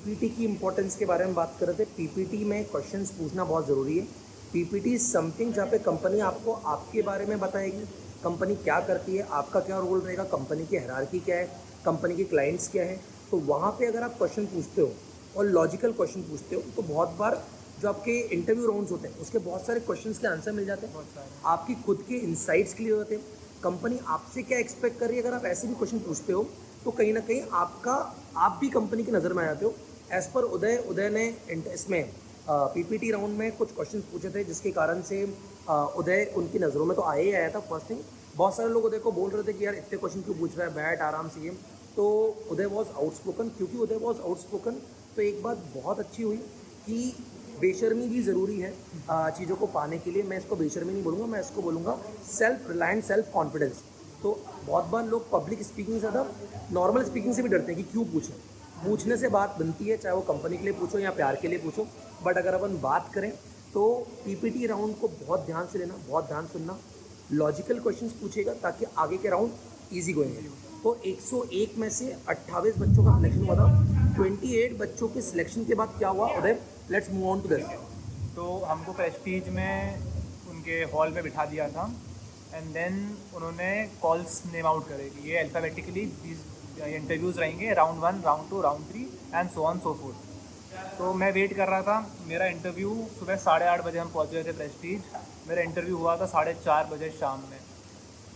PPT की importance के बारे में बात कर रहे थे। पीपीटी में क्वेश्चंस पूछना बहुत ज़रूरी है। पीपीटी समथिंग जहाँ पे कंपनी आपको आपके बारे में बताएगी, कंपनी क्या करती है, आपका क्या रोल रहेगा, कंपनी की हायरार्की क्या है, कंपनी के क्लाइंट्स क्या है। तो वहाँ पे अगर आप क्वेश्चन पूछते हो और लॉजिकल क्वेश्चन पूछते हो तो बहुत बार जो आपके इंटरव्यू राउंड्स होते हैं उसके बहुत सारे क्वेश्चंस के आंसर मिल जाते हैं, आपकी खुद के इंसाइट्स क्लियर होते हैं, कंपनी आपसे क्या एक्सपेक्ट कर रही है। अगर आप ऐसे भी क्वेश्चन पूछते हो तो कहीं ना कहीं आप भी कंपनी की नज़र में आ जाते हो। एज़ पर उदय ने इसमें पीपीटी राउंड में कुछ क्वेश्चन पूछे थे जिसके कारण से उदय उनकी नज़रों में तो आया ही आया था फर्स्ट थिंग। बहुत सारे लोग उदय को बोल रहे थे कि यार इतने क्वेश्चन क्यों पूछ रहा है, बैठ आराम से ये। तो उदय वॉज आउटस्पोकन। क्योंकि उदय वॉज आउटस्पोकन तो एक बात बहुत अच्छी हुई कि बेशर्मी भी ज़रूरी है चीज़ों को पाने के लिए। मैं इसको बेशर्मी नहीं बोलूँगा, मैं इसको बोलूँगा सेल्फ रिलायंट, सेल्फ कॉन्फिडेंस। तो बहुत बार लोग पब्लिक स्पीकिंग से ज़्यादा नॉर्मल स्पीकिंग से भी डरते हैं कि क्यों पूछें। पूछने से बात बनती है, चाहे वो कंपनी के लिए पूछो या प्यार के लिए पूछो। बट अगर अपन बात करें तो पीपीटी राउंड को बहुत ध्यान से लेना, बहुत ध्यान सुनना, लॉजिकल क्वेश्चंस पूछेगा ताकि आगे के राउंड ईजी गोइंग है। तो 101 में से 28 बच्चों का सिलेक्शन हुआ था। 28 बच्चों के सिलेक्शन के बाद क्या हुआ Uday? Let's move on to this. तो हमको प्रेस्टीज में उनके हॉल में बिठा दिया था एंड देन उन्होंने कॉल्स नेम आउट करे कि ये अल्फ़ाबेटिकली इंटरव्यूज़ रहेंगे, round 1, round 2, round 3 and so on so fourth. तो मैं वेट कर रहा था। मेरा इंटरव्यू सुबह 8:30 बजे हम पहुँच गए थे प्रेस्टीज। मेरा इंटरव्यू हुआ था 4:30 बजे शाम में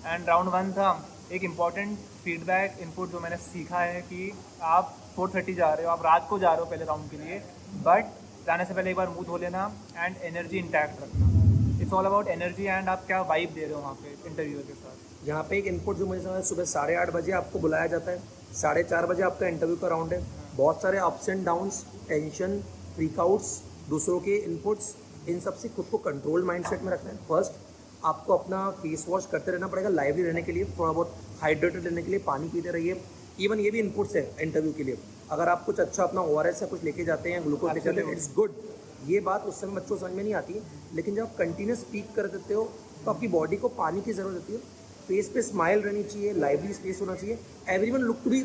एंड राउंड 1 था। एक इम्पॉर्टेंट फीडबैक इनपुट जो मैंने सीखा है कि आप 4:30 जा रहे हो, आप रात को जा रहे हो पहले राउंड के लिए, बट जाने से पहले एक बार मुंह धो लेना एंड एनर्जी इंटैक्ट रखना। It's all about energy and आप क्या वाइब दे रहे हो वहाँ पे इंटरव्यू के साथ। यहाँ पे एक इनपुट जो मुझे समझ, सुबह 8:30 बजे आपको बुलाया जाता है, 4:30 बजे आपका इंटरव्यू का राउंड है। बहुत सारे अप्स एंड डाउन्स, टेंशन, फ्रीकआउट्स, दूसरों के इनपुट्स, इन सब से खुद को कंट्रोल माइंडसेट में रखना है। फर्स्ट आपको अपना फेस वॉश करते रहना पड़ेगा लाइवली रहने के लिए, थोड़ा बहुत हाइड्रेटेड रहने के लिए पानी पीते रहिए। इवन ये भी इनपुट्स है इंटरव्यू के लिए। अगर आप कुछ अच्छा अपना ORS या कुछ लेके जाते हैं, ग्लूकोज लेके जाते हैं, इट्स गुड। ये बात उस समय बच्चों समझ में नहीं आती है, लेकिन जब आप कंटिन्यूस स्पीक कर देते हो तो आपकी बॉडी को पानी की ज़रूरत होती है। फेस पे स्माइल रहनी चाहिए, लाइवली स्पेस होना चाहिए। Everyone look to be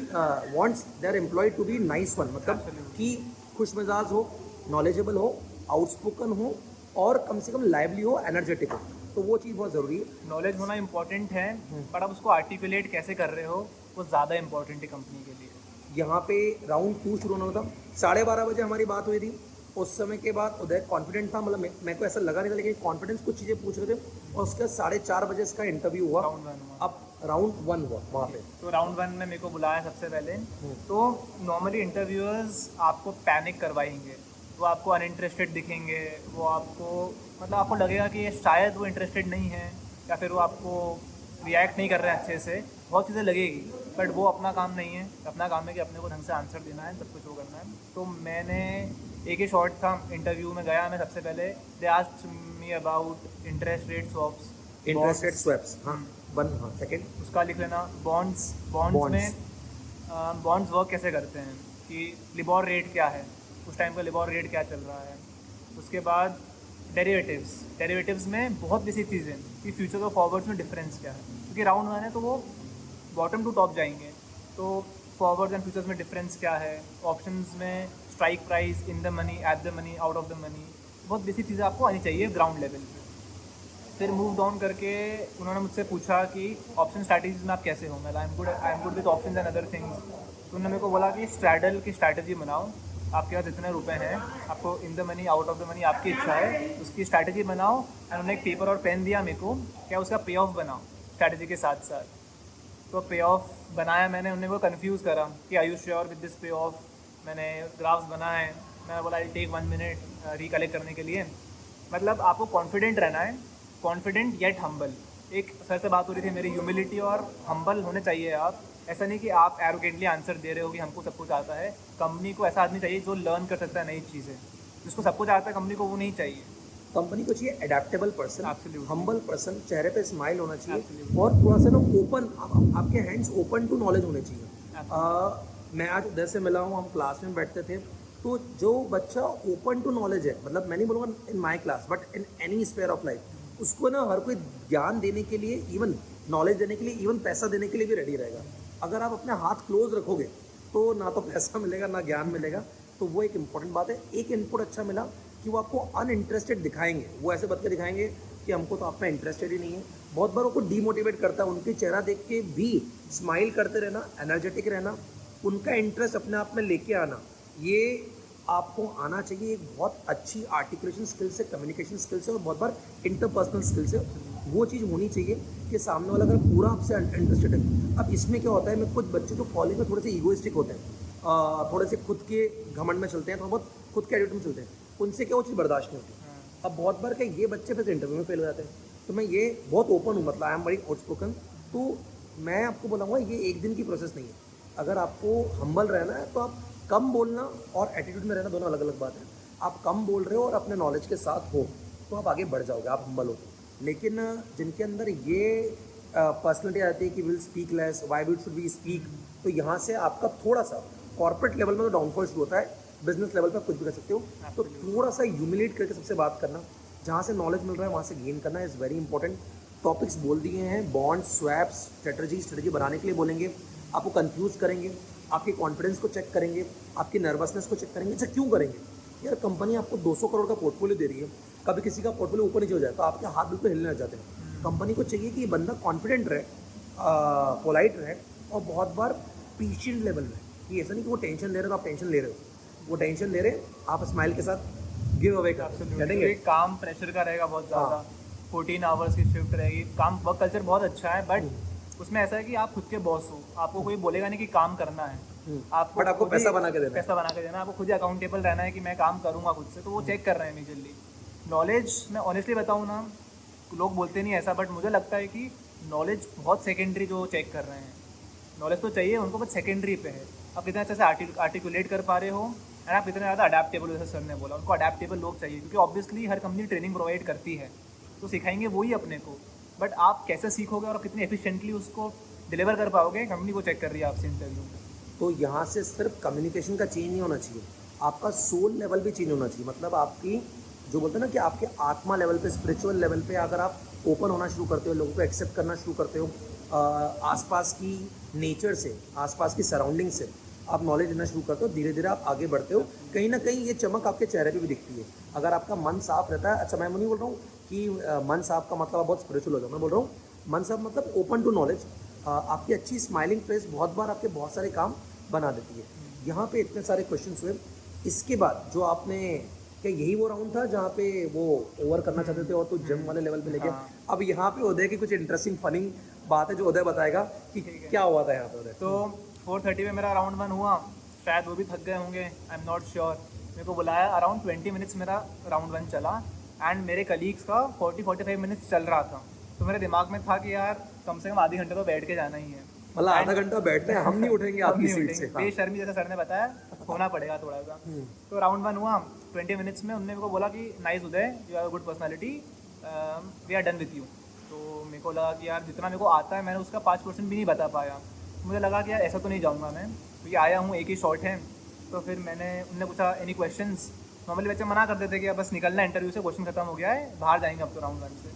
wants their employ to be nice one, मतलब कि खुश मिजाज हो, नॉलेजेबल हो, आउटस्पोकन हो और कम से कम लाइवली हो, एनर्जेटिक हो। तो वो चीज़ बहुत ज़रूरी है। नॉलेज होना इंपॉर्टेंट है, पर आप उसको आर्टिकुलेट कैसे कर रहे हो वो ज़्यादा इंपॉर्टेंट है कंपनी के लिए। यहाँ पे राउंड 2 शुरू होना था। 12:30 बजे हमारी बात हुई थी। उस समय के बाद उदय कॉन्फिडेंट था, मतलब मेरे को ऐसा लगा नहीं था, लेकिन कॉन्फिडेंस कुछ चीज़ें पूछ रहे थे और उसके बाद 4:30 बजे इसका इंटरव्यू हुआ। राउंड 1 हुआ। अब राउंड 1 हुआ वहाँ पे। तो राउंड 1 में मेरे को बुलाया सबसे पहले। तो नॉर्मली इंटरव्यूअर्स आपको पैनिक करवाएंगे, वो आपको अनइंटरेस्टेड दिखेंगे, वो आपको मतलब आपको लगेगा कि शायद वो इंटरेस्टेड नहीं है या फिर वो आपको रिएक्ट नहीं कर रहे हैं अच्छे से, बहुत चीज़ें लगेगी। बट वो अपना काम नहीं है। अपना काम है कि अपने को ढंग से आंसर देना है, सब कुछ वो करना है। तो मैंने एक ही शॉर्ट था, इंटरव्यू में गया मैं सबसे पहले। They asked me about interest rate swaps. Interest rate swaps, हाँ, सेकंड उसका लिख लेना। बॉन्ड्स में बॉन्ड्स वर्क कैसे करते हैं, कि लिबॉर रेट क्या है, उस टाइम का लिबॉर रेट क्या चल रहा है। उसके बाद डेरिवेटिव्स में बहुत बेसिक चीज़ें कि फ्यूचर और फॉरवर्ड्स में डिफरेंस क्या है, क्योंकि राउंड 1 है तो वो बॉटम टू टॉप जाएंगे। तो फॉरवर्ड्स एंड फ्यूचर्स में डिफरेंस क्या है, ऑप्शंस में strike price, in the money, at the money, out of the money, बहुत बेसिक चीज़ें आपको आनी चाहिए ग्राउंड लेवल पे। फिर मूव डाउन करके उन्होंने मुझसे पूछा कि ऑप्शन स्ट्रैटेजीज में आप कैसे हो। मैं I am good with option and other things. तो उन्होंने मेरे को बोला कि स्ट्रैडल की स्ट्रैटेजी बनाओ, आपके पास इतने रुपए हैं, आपको in the money, out of the money आपकी इच्छा है, उसकी स्ट्रैटेजी बनाओ। एंड उन्होंने एक पेपर और पेन दिया मेरे को, क्या उसका पे ऑफ बनाओ स्ट्रैटेजी के साथ साथ। तो पे ऑफ बनाया मैंने। उन्होंने वो कन्फ्यूज़ करा कि are you sure with this pay off. मैंने ग्राफ्स बनाए हैं। मैंने बोला आई टेक 1 मिनट रिकलेक्ट करने के लिए। मतलब आपको कॉन्फिडेंट रहना है, कॉन्फिडेंट येट हम्बल। एक सर से बात हो रही थी मेरी, ह्यूमिलिटी और हम्बल होने चाहिए आप। ऐसा नहीं कि आप एरोगेंटली आंसर दे रहे हो कि हमको सब कुछ आता है। कंपनी को ऐसा आदमी चाहिए जो लर्न कर सकता है नई चीज़ें। जिसको सब कुछ आता है कंपनी को वो नहीं चाहिए। कंपनी को चाहिए adaptable person, Absolutely. Humble person, चेहरे पे स्माइल होना चाहिए। Absolutely. और थोड़ा सा ना ओपन, आपके हैंड्स ओपन टू नॉलेज होने चाहिए। मैं आज उधर से मिला हूँ, हम क्लास में बैठते थे, तो जो बच्चा ओपन टू नॉलेज है, मतलब मैं नहीं बोलूँगा in my class but in any sphere of life, उसको ना हर कोई ज्ञान देने के लिए, इवन नॉलेज देने के लिए, इवन पैसा देने के लिए भी रेडी रहेगा। अगर आप अपने हाथ क्लोज रखोगे तो ना तो पैसा मिलेगा ना ज्ञान मिलेगा। तो वो एक इम्पॉर्टेंट बात है। एक इनपुट अच्छा मिला कि वो आपको अनइंटरेस्टेड दिखाएंगे, वो ऐसे बत के दिखाएंगे कि हमको तो आप में इंटरेस्टेड ही नहीं है। बहुत बार उनको डीमोटिवेट करता है, उनके चेहरा देख के भी स्माइल करते रहना, एनर्जेटिक रहना, उनका इंटरेस्ट अपने आप में लेके आना, ये आपको आना चाहिए। एक बहुत अच्छी आर्टिकुलेशन स्किल्स है, कम्युनिकेशन स्किल्स है और बहुत बार इंटरपर्सनल स्किल्स है। वो चीज़ होनी चाहिए कि सामने वाला अगर पूरा आपसे इंटरेस्टेड है। अब इसमें क्या होता है, मैं कुछ बच्चे जो कॉलेज में थोड़े से ईगोइस्टिक होते हैं, थोड़े से खुद के घमंड में चलते हैं, थोड़ा बहुत खुद के एटीट्यूड में चलते हैं, उनसे क्या वो चीज़ बर्दाश्त नहीं होती। अब बहुत बार क्या ये बच्चे फिर इंटरव्यू में फेल हो जाते हैं। तो मैं ये बहुत ओपन हूँ, मतलब आई एम वेरी आउटस्पोकन। तो मैं आपको बोलूँगा ये एक दिन की प्रोसेस नहीं है। अगर आपको हम्बल रहना है तो आप कम बोलना और एटीट्यूड में रहना दोनों अलग अलग बात है। आप कम बोल रहे हो और अपने नॉलेज के साथ हो तो आप आगे बढ़ जाओगे, आप हम्बल हो। लेकिन जिनके अंदर ये पर्सनलिटी आती है कि will speak less, why will should be speak, तो यहाँ से आपका थोड़ा सा कॉर्पोरेट लेवल में तो डाउनफॉल शुरू होता है। बिजनेस लेवल पर कुछ भी कर सकते हो, तो थोड़ा सा ह्यूमिलेट करके सबसे बात करना, जहाँ से नॉलेज मिल रहा है वहाँ से गेन करना इज़ वेरी इंपॉर्टेंट। टॉपिक्स बोल दिए हैं, बॉन्ड, स्वैप्स, स्ट्रेटजी बनाने के लिए बोलेंगे, आपको कंफ्यूज करेंगे, आपके कॉन्फिडेंस को चेक करेंगे, आपकी नर्वसनेस को चेक करेंगे। अच्छा क्यों करेंगे यार, कंपनी आपको 200 करोड़ का पोर्टफोलियो दे रही है, कभी किसी का पोर्टफोलियो ऊपर नीचे हो जाए तो आपके हाथ बिल्कुल हिलने लग जाते हैं। कंपनी को चाहिए कि ये बंदा कॉन्फिडेंट रहे, पोलाइट रहे और बहुत बार पेशेंट लेवल में, कि ऐसा नहीं कि वो टेंशन ले रहे हो तो आप टेंशन ले रहे हो, वो टेंशन ले रहे आप स्माइल के साथ गिव अवे कर काम प्रेशर का रहेगा बहुत ज़्यादा। 14 आवर्स की शिफ्ट रहेगी, काम वर्क कल्चर बहुत अच्छा है, बट उसमें ऐसा है कि आप खुद के बॉस हो, आपको कोई बोलेगा नहीं कि काम करना है, आपको पैसा बना के देना, आपको खुद ही अकाउंटेबल रहना है कि मैं काम करूँगा खुद से, तो वो चेक कर रहे हैं इमीडिएटली। नॉलेज मैं ऑनेस्टली बताऊँ ना, लोग बोलते नहीं ऐसा, बट मुझे लगता है कि नॉलेज बहुत सेकेंडरी जो चेक कर रहे हैं। नॉलेज तो चाहिए उनको, बट सेकेंडरी पे है। आप कितना अच्छे से आर्टिकुलेट कर पा रहे हो एंड आप कितने ज़्यादा अडेप्टेबल, जैसे सर ने बोला, उनको अडेप्टेबल लोग चाहिए, क्योंकि ऑब्वियसली हर कंपनी ट्रेनिंग प्रोवाइड करती है, तो सिखाएंगे वही अपने को, बट आप कैसे सीखोगे और कितने एफिशिएंटली उसको डिलीवर कर पाओगे, कंपनी को चेक कर रही है आपसे इंटरव्यू में। तो यहाँ से सिर्फ कम्युनिकेशन का चेंज नहीं होना चाहिए, आपका सोल लेवल भी चेंज होना चाहिए। मतलब आपकी जो बोलते हैं ना कि आपके आत्मा लेवल पे, स्पिरिचुअल लेवल पे अगर आप ओपन होना शुरू करते हो, लोगों को एक्सेप्ट करना शुरू करते हो, आसपास की नेचर से, आसपास की सराउंडिंग से आप नॉलेज लेना शुरू करते हो, धीरे धीरे आप आगे बढ़ते हो। कहीं ना कहीं ये चमक आपके चेहरे पे भी दिखती है अगर आपका मन साफ रहता है। अच्छा मैं नहीं बोल रहा हूँ कि मन साफ का मतलब आप बहुत स्पिरिचुअल हो जाओ, मैं बोल रहा हूँ मन साफ मतलब ओपन टू नॉलेज। आपकी अच्छी स्माइलिंग फेस बहुत बार आपके बहुत सारे काम बना देती है। यहाँ पे इतने सारे क्वेश्चन हुए, इसके बाद जो आपने, क्या यही वो राउंड था जहाँ पे वो ओवर करना चाहते थे और तो जिम वाले लेवल पे लेके? अब यहाँ पे उदय की कुछ इंटरेस्टिंग फनी बात है जो उदय बताएगा कि क्या हुआ था यहाँ पे उदय। तो 4:30 में मेरा राउंड 1 हुआ, शायद वो भी थक गए होंगे, आई एम नॉट श्योर। मेरे को बुलाया, अराउंड 20 मिनट्स मेरा राउंड 1 चला एंड मेरे कलीग्स का 40-45 मिनट्स चल रहा था। तो मेरे दिमाग में था कि यार कम से कम आधे घंटे तो बैठ के जाना ही है, मतलब आधा घंटा बैठते हैं, हम नहीं उठेंगे आपकी सीट से। बेशर्मी जैसे सर ने बताया होना पड़ेगा थोड़ा सा। तो राउंड 1 हुआ, 20 मिनट्स में उन्होंने मेरे को बोला कि nice Uday, you have a good personality, we are done with you. तो मेरे को लगा कि यार जितना मेरे को आता है मैंने उसका 5% भी नहीं बता पाया। मुझे लगा कि यार ऐसा तो नहीं जाऊँगा मैं, क्योंकि आया हूँ, एक ही शॉट है। तो फिर उनने पूछा एनी क्वेश्चंस। नॉर्मली बच्चे मना कर देते कि अब बस निकलना, इंटरव्यू से क्वेश्चन खत्म हो गया है, बाहर जाएंगे अब तो राउंड 1 से।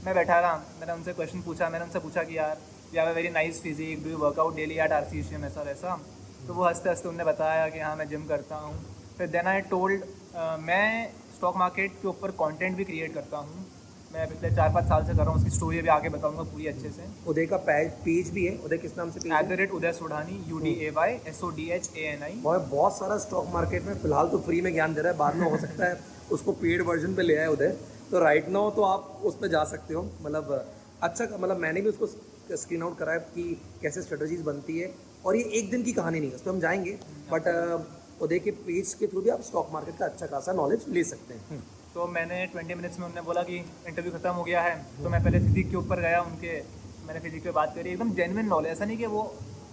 मैं बैठा रहा, मैंने उनसे क्वेश्चन पूछा। मैंने उनसे पूछा कि यार you have a very nice physique, do you workout daily at RCCM, ऐसा वैसा। तो वो हंसते हंसते उन्होंने बताया कि हाँ मैं जिम करता हूँ। फिर देन आई टोल्ड मैं स्टॉक मार्केट के ऊपर कंटेंट भी क्रिएट करता हूँ, मैं पिछले 4-5 साल से कर रहा हूँ। उसकी स्टोरी भी आगे बताऊँगा पूरी अच्छे से। उदय का पेज भी है, उदय किस नाम से पेज है? @उदय सोढानी, UDAY SODHANI। बहुत सारा स्टॉक मार्केट में फिलहाल तो फ्री में ज्ञान दे रहा है, बाद में हो सकता है उसको पेड वर्जन पे ले आए उदय। तो राइट नाउ तो आप उस पर जा सकते हो। मतलब अच्छा, मतलब मैंने भी उसको स्क्रीन आउट करा है कि कैसे स्ट्रेटजीज बनती है, और ये एक दिन की कहानी नहीं है, उस पर हम जाएंगे। बट उदय के पेज के थ्रू भी आप स्टॉक मार्केट का अच्छा खासा नॉलेज ले सकते हैं। तो मैंने 20 मिनट्स में उन्होंने बोला कि इंटरव्यू खत्म हो गया है, तो मैं पहले फिजिक के ऊपर गया उनके, मैंने फिजिक पे बात करी, एकदम जेन्युइन नॉलेज। ऐसा नहीं कि वो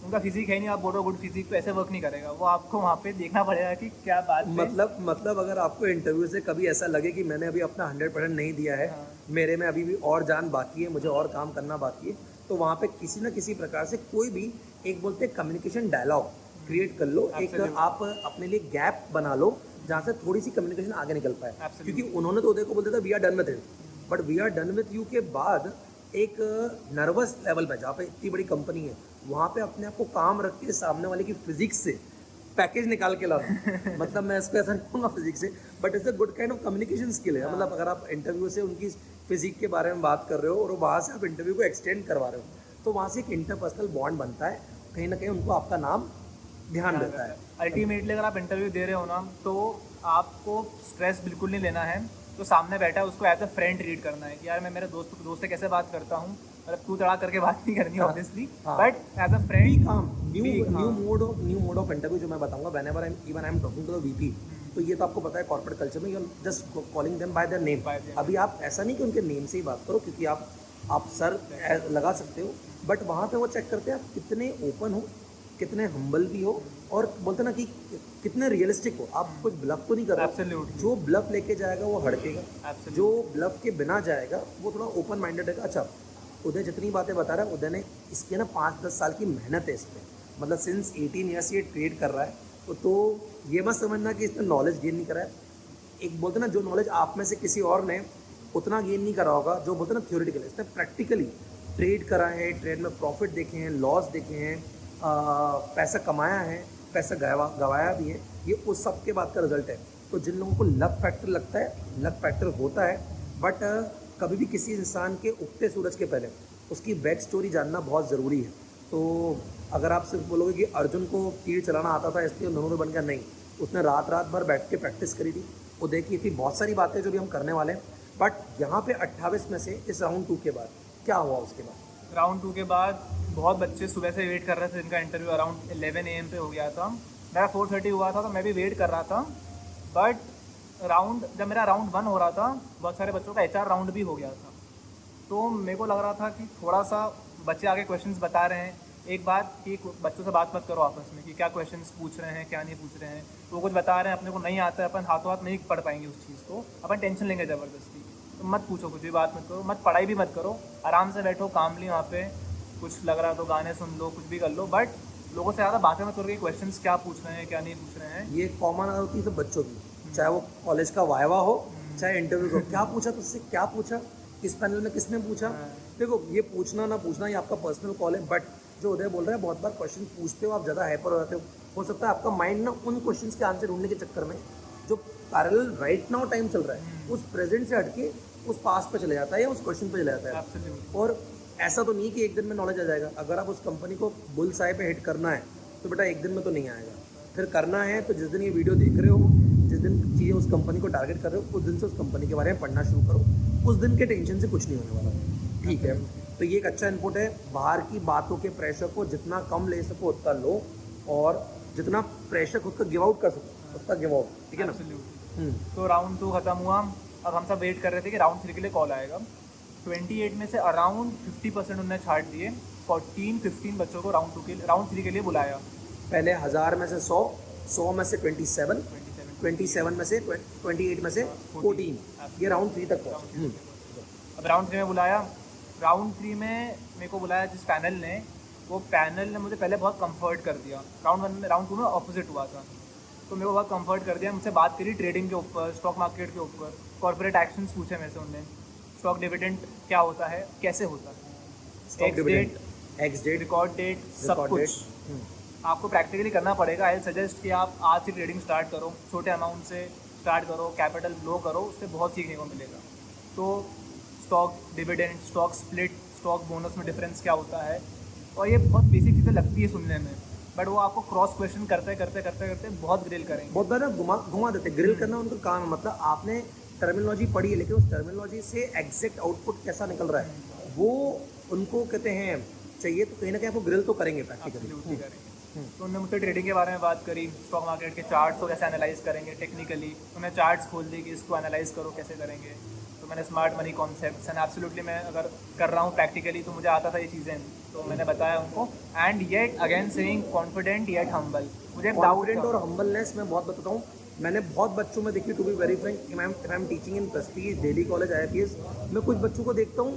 उनका फिजिक है नहीं, आप बोल रहे हो गुड फिजिक, तो ऐसे वर्क नहीं करेगा वो, आपको वहाँ पे देखना पड़ेगा कि क्या बात है। मतलब अगर आपको इंटरव्यू से कभी ऐसा लगे कि मैंने अभी अपना 100% नहीं दिया है, मेरे में अभी भी और जान बाकी है, मुझे और काम करना बाकी है, तो वहाँ पे किसी न किसी प्रकार से कोई भी एक बोलते हैं कम्युनिकेशन डायलॉग क्रिएट कर लो, एक आप अपने लिए गैप बना लो जहाँ से थोड़ी सी कम्युनिकेशन आगे निकल पाए। क्योंकि उन्होंने तो उदय को बोलते थे we are done with it, but we are done with you के बाद एक नर्वस लेवल पे, जहाँ पे इतनी बड़ी कंपनी है, वहाँ पे अपने आप को काम रख के सामने वाले की फिजिक्स से पैकेज निकाल के ला रहा हूँ मतलब मैं इसको ऐसा नहीं कहूँगा फिजिक्स से, but it's a good kind of communication skill है। मतलब अगर आप इंटरव्यू से उनकी फिजिक के बारे में बात कर रहे हो और वहाँ से आप इंटरव्यू को एक्सटेंड करवा रहे हो, तो वहाँ से एक इंटरपर्सनल बॉन्ड बनता है, कहीं ना कहीं उनको आपका नाम ध्यान देता है। अल्टीमेटली अगर आप इंटरव्यू दे रहे हो ना, तो आपको स्ट्रेस बिल्कुल नहीं लेना है। तो सामने बैठा है उसको एज अ फ्रेंड ट्रीट करना है कि यार मैं मेरे दोस्त से कैसे बात करता हूँ, मतलब तू चढ़ा करके बात नहीं करनी obviously, but as a friend new mode of interview जो मैं बताऊंगा, whenever I am talking to the VP, तो ये तो आपको पता है कॉर्पोरेट कल्चर में you just calling them by their name. अभी आप ऐसा नहीं कि उनके नेम से ही बात करो, क्योंकि आप सर लगा सकते हो, बट वहाँ पे वो चेक करते हैं आप कितने ओपन हो, कितने हम्बल भी हो, और बोलते ना कि कितने रियलिस्टिक हो। आप कुछ ब्लफ तो नहीं कर रहे, जो ब्लफ लेके जाएगा वो हड़केगा, जो ब्लफ के बिना जाएगा वो थोड़ा ओपन माइंडेड है। अच्छा, उदय जितनी बातें बता रहा है, उदय ने इसके ना 5-10 साल की मेहनत है इस पर, मतलब सिंस 18 ईयर्स ये ट्रेड कर रहा है, तो ये मत समझना कि इसने नॉलेज गेन नहीं करा है। एक बोलते ना जो नॉलेज आप में से किसी और ने उतना गेन नहीं करा होगा, जो बोलते ना थ्योरेटिकली, इसने प्रैक्टिकली ट्रेड करा है, ट्रेड में प्रॉफिट देखे हैं, लॉस देखे हैं, पैसा कमाया है, पैसा गवाया भी है, ये उस सब के बाद का रिजल्ट है। तो जिन लोगों को लक फैक्टर लगता है, लक फैक्टर होता है, बट कभी भी किसी इंसान के उगते सूरज के पहले उसकी बैक स्टोरी जानना बहुत ज़रूरी है। तो अगर आप सिर्फ बोलोगे कि अर्जुन को तीर चलाना आता था इसलिए दोनों में बन गया, नहीं, उसने रात भर बैठ के प्रैक्टिस करी थी, वो देखी थी बहुत सारी बातें जो भी हम करने वाले हैं। बट यहाँ पे 28 में से इस राउंड 2 के बाद क्या हुआ? उसके बाद राउंड 2 के बाद बहुत बच्चे सुबह से वेट कर रहे थे, इनका इंटरव्यू अराउंड 11 AM पे हो गया था, मेरा 4:30 हुआ था, तो मैं भी वेट कर रहा था। बट जब मेरा राउंड 1 हो रहा था, बहुत सारे बच्चों का HR राउंड भी हो गया था, तो मेरे को लग रहा था कि थोड़ा सा बच्चे आगे क्वेश्चंस बता रहे हैं। एक बात कि बच्चों से बात मत करो आपस में कि क्या क्वेश्चंस पूछ रहे हैं, क्या नहीं पूछ रहे हैं, तो वो कुछ बता रहे हैं, अपने को नहीं आता है, अपन हाथों हाथ नहीं पढ़ पाएंगे उस चीज़ को, अपन टेंशन लेंगे ज़बरदस्ती। तो मत पूछो, कुछ भी बात मत करो, मत पढ़ाई भी मत करो, आराम से बैठो कामली वहाँ पे, कुछ लग रहा तो गाने सुन लो, कुछ भी कर लो, बट लोगों से ज़्यादा बातें मत करो कि क्वेश्चंस क्या पूछ रहे हैं, क्या नहीं पूछ रहे हैं। ये कॉमन आदत होती है सब बच्चों की, चाहे वो कॉलेज का वाइवा हो, चाहे इंटरव्यू हो। क्या पूछा तुझसे, क्या पूछा, इस पैनल में किसने पूछा? देखो, ये पूछना ना पूछना ये आपका पर्सनल कॉल है, बट जो उदय बोल रहा है, बहुत बार क्वेश्चन पूछते हो आप, ज़्यादा हाइपर हो जाते हो सकता है आपका माइंड ना उन क्वेश्चंस के आंसर ढूंढने के चक्कर में जो पैरेलल राइट नाउ टाइम चल रहा है, उस प्रेजेंट से हटके उस पास्ट पे चले जाता है या उस क्वेश्चन पे चले जाता है। Absolutely. और ऐसा तो नहीं कि एक दिन में नॉलेज आ जाएगा। अगर आप उस कंपनी को बुल्स आई पे हिट करना है तो बेटा एक दिन में तो नहीं आएगा। फिर करना है तो जिस दिन ये वीडियो देख रहे हो, जिस दिन चीज़ें उस कंपनी को टारगेट कर रहे हो, उस दिन से उस कंपनी के बारे में पढ़ना शुरू करो। उस दिन के टेंशन से कुछ नहीं होने वाला, ठीक है? तो ये एक अच्छा इनपुट है। बाहर की बातों के प्रेशर को जितना कम ले सको उतना लो, और जितना प्रेशर खुद का गिव आउट कर सको उतना गिव आउट, ठीक है ना? तो राउंड 2 खत्म हुआ, अब हम सब वेट कर रहे थे कि राउंड 3 के लिए कॉल आएगा। 28 में से अराउंड 50% उन्होंने छाट दिए, 14-15 बच्चों को राउंड 3 के लिए बुलाया। पहले 1000 में से 100 में से 27 में से 28 में से 14, ये राउंड 3 तक पहुँचे। अब राउंड 3 में बुलाया। राउंड 3 में मेरे को बुलाया जिस पैनल ने, वो पैनल ने मुझे पहले बहुत कंफर्ट कर दिया। राउंड 2 में ऑपोजिट हुआ था, तो मेरे को बहुत कंफर्ट कर दिया। मुझसे बात करी ट्रेडिंग के ऊपर, स्टॉक मार्केट के ऊपर, कॉर्पोरेट एक्शंस पूछे मेरे से उन्होंने, स्टॉक डिविडेंड क्या होता है, कैसे होता है, एक्स डेट, रिकॉर्ड डेट, सब कुछ आपको प्रैक्टिकली करना पड़ेगा। आई सजेस्ट कि आप आज से ट्रेडिंग स्टार्ट करो, छोटे अमाउंट से स्टार्ट करो, कैपिटल लो करो, उससे बहुत सीखने को मिलेगा। तो stock dividend, stock split, stock bonus में डिफरेंस क्या होता है, और ये बहुत बेसिक चीज़ें लगती है सुनने में, बट वो आपको क्रॉस क्वेश्चन करते करते बहुत ग्रिल करेंगे। बहुत बार घुमा देते, ग्रिल करना उनका काम है। मतलब आपने टर्मिनोलॉजी पढ़ी है, लेकिन उस टर्मिनोलॉजी से एग्जैक्ट आउटपुट कैसा निकल रहा है वो उनको कहते हैं चाहिए, तो कहीं ना कहीं आपको ग्रिल तो करेंगे प्रैक्टिकली। तो उन्होंने मुझसे ट्रेडिंग के बारे में बात करी, स्टॉक मार्केट के चार्ट्स को कैसे एनालाइज करेंगे टेक्निकली। उन्हें चार्ट्स खोल दी कि इसको एनालाइज करो कैसे करेंगे। तो मैंने smart money concepts and absolutely मैं अगर कर रहा हूँ प्रैक्टिकली, तो मुझे आता था ये चीज़ें, तो मैंने बताया उनको। And yet again saying confident yet humble, मुझे कॉन्फिडेंट और हम्बलनेस मैं बहुत बताता हूँ। मैंने बहुत बच्चों में देखी, to be very frank, I am teaching in Prestige Daly college IIPS, मैं कुछ बच्चों को देखता हूँ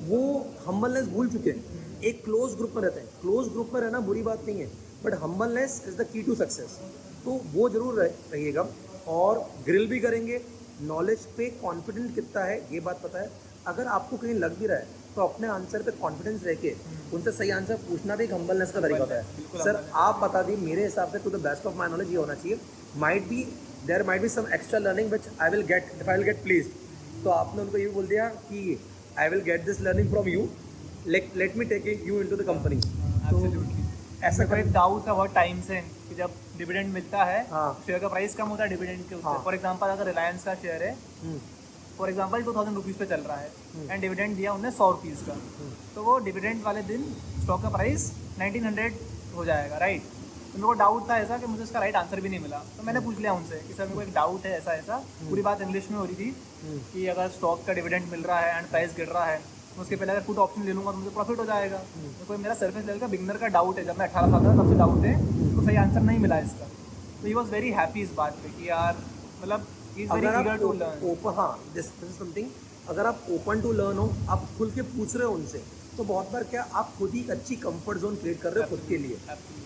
वो हम्बलनेस भूल चुके हैं। एक क्लोज ग्रुप में रहते हैं, क्लोज ग्रुप में रहना बुरी बात नहीं है, but humbleness is the key to success. तो वो जरूर रहिएगा, और ग्रिल भी करेंगे। नॉलेज पे कॉन्फिडेंट कितना है ये बात पता है। अगर आपको कहीं लग भी रहा है तो अपने आंसर पे कॉन्फिडेंस रह के उनसे सही आंसर पूछना भी एक हम्बलनेस का तरीका होता है। बिल्कुल सर humble है। आप बता दी, मेरे हिसाब से to the best of my knowledge ये होना चाहिए, there might be some extra learning which I will get if I will get pleased. तो आपने उनको ये बोल दिया कि I will get this learning from you, let me take you into the company. Absolutely. ऐसा कोई डाउट था बहुत टाइम से कि जब डिविडेंड मिलता है हाँ। शेयर का प्राइस कम होता है डिविडेंड के उससे। हाँ। फॉर एग्जांपल अगर रिलायंस का शेयर है फॉर एग्जांपल 2000 रुपीज़ पे चल रहा है एंड डिविडेंड दिया उन्हें 100 रुपीज़ का, तो वो डिविडेंड वाले दिन स्टॉक का प्राइस 1900 हो जाएगा, राइट। तो मेरे को डाउट था ऐसा कि मुझे इसका राइट आंसर भी नहीं मिला, तो मैंने पूछ लिया उनसे कि सर मेरे को एक डाउट है ऐसा ऐसा। पूरी बात इंग्लिश में हो रही थी कि अगर स्टॉक का डिविडेंड मिल रहा है एंड प्राइस गिर रहा है तो उसके पहले अगर पुट ऑप्शन ले लूँगा तो मुझे प्रॉफिट हो जाएगा। तो कोई मेरा सर्विस लेवल का बिगनर का डाउट है, जब मैं 18 साल का तब से डाउट है, तो सही आंसर नहीं मिला इसका। तो ही वॉज वेरी हैप्पी इस बात पे कि यार मतलब ही इज़ वेरी अगर ईगर टू आप लर्न। ओपन, हाँ दिस इज समथिंग, अगर आप ओपन टू लर्न हो, आप खुल के पूछ रहे हो उनसे, तो बहुत बार क्या आप खुद ही एक अच्छी कंफर्ट जोन क्रिएट कर रहे हो खुद के लिए।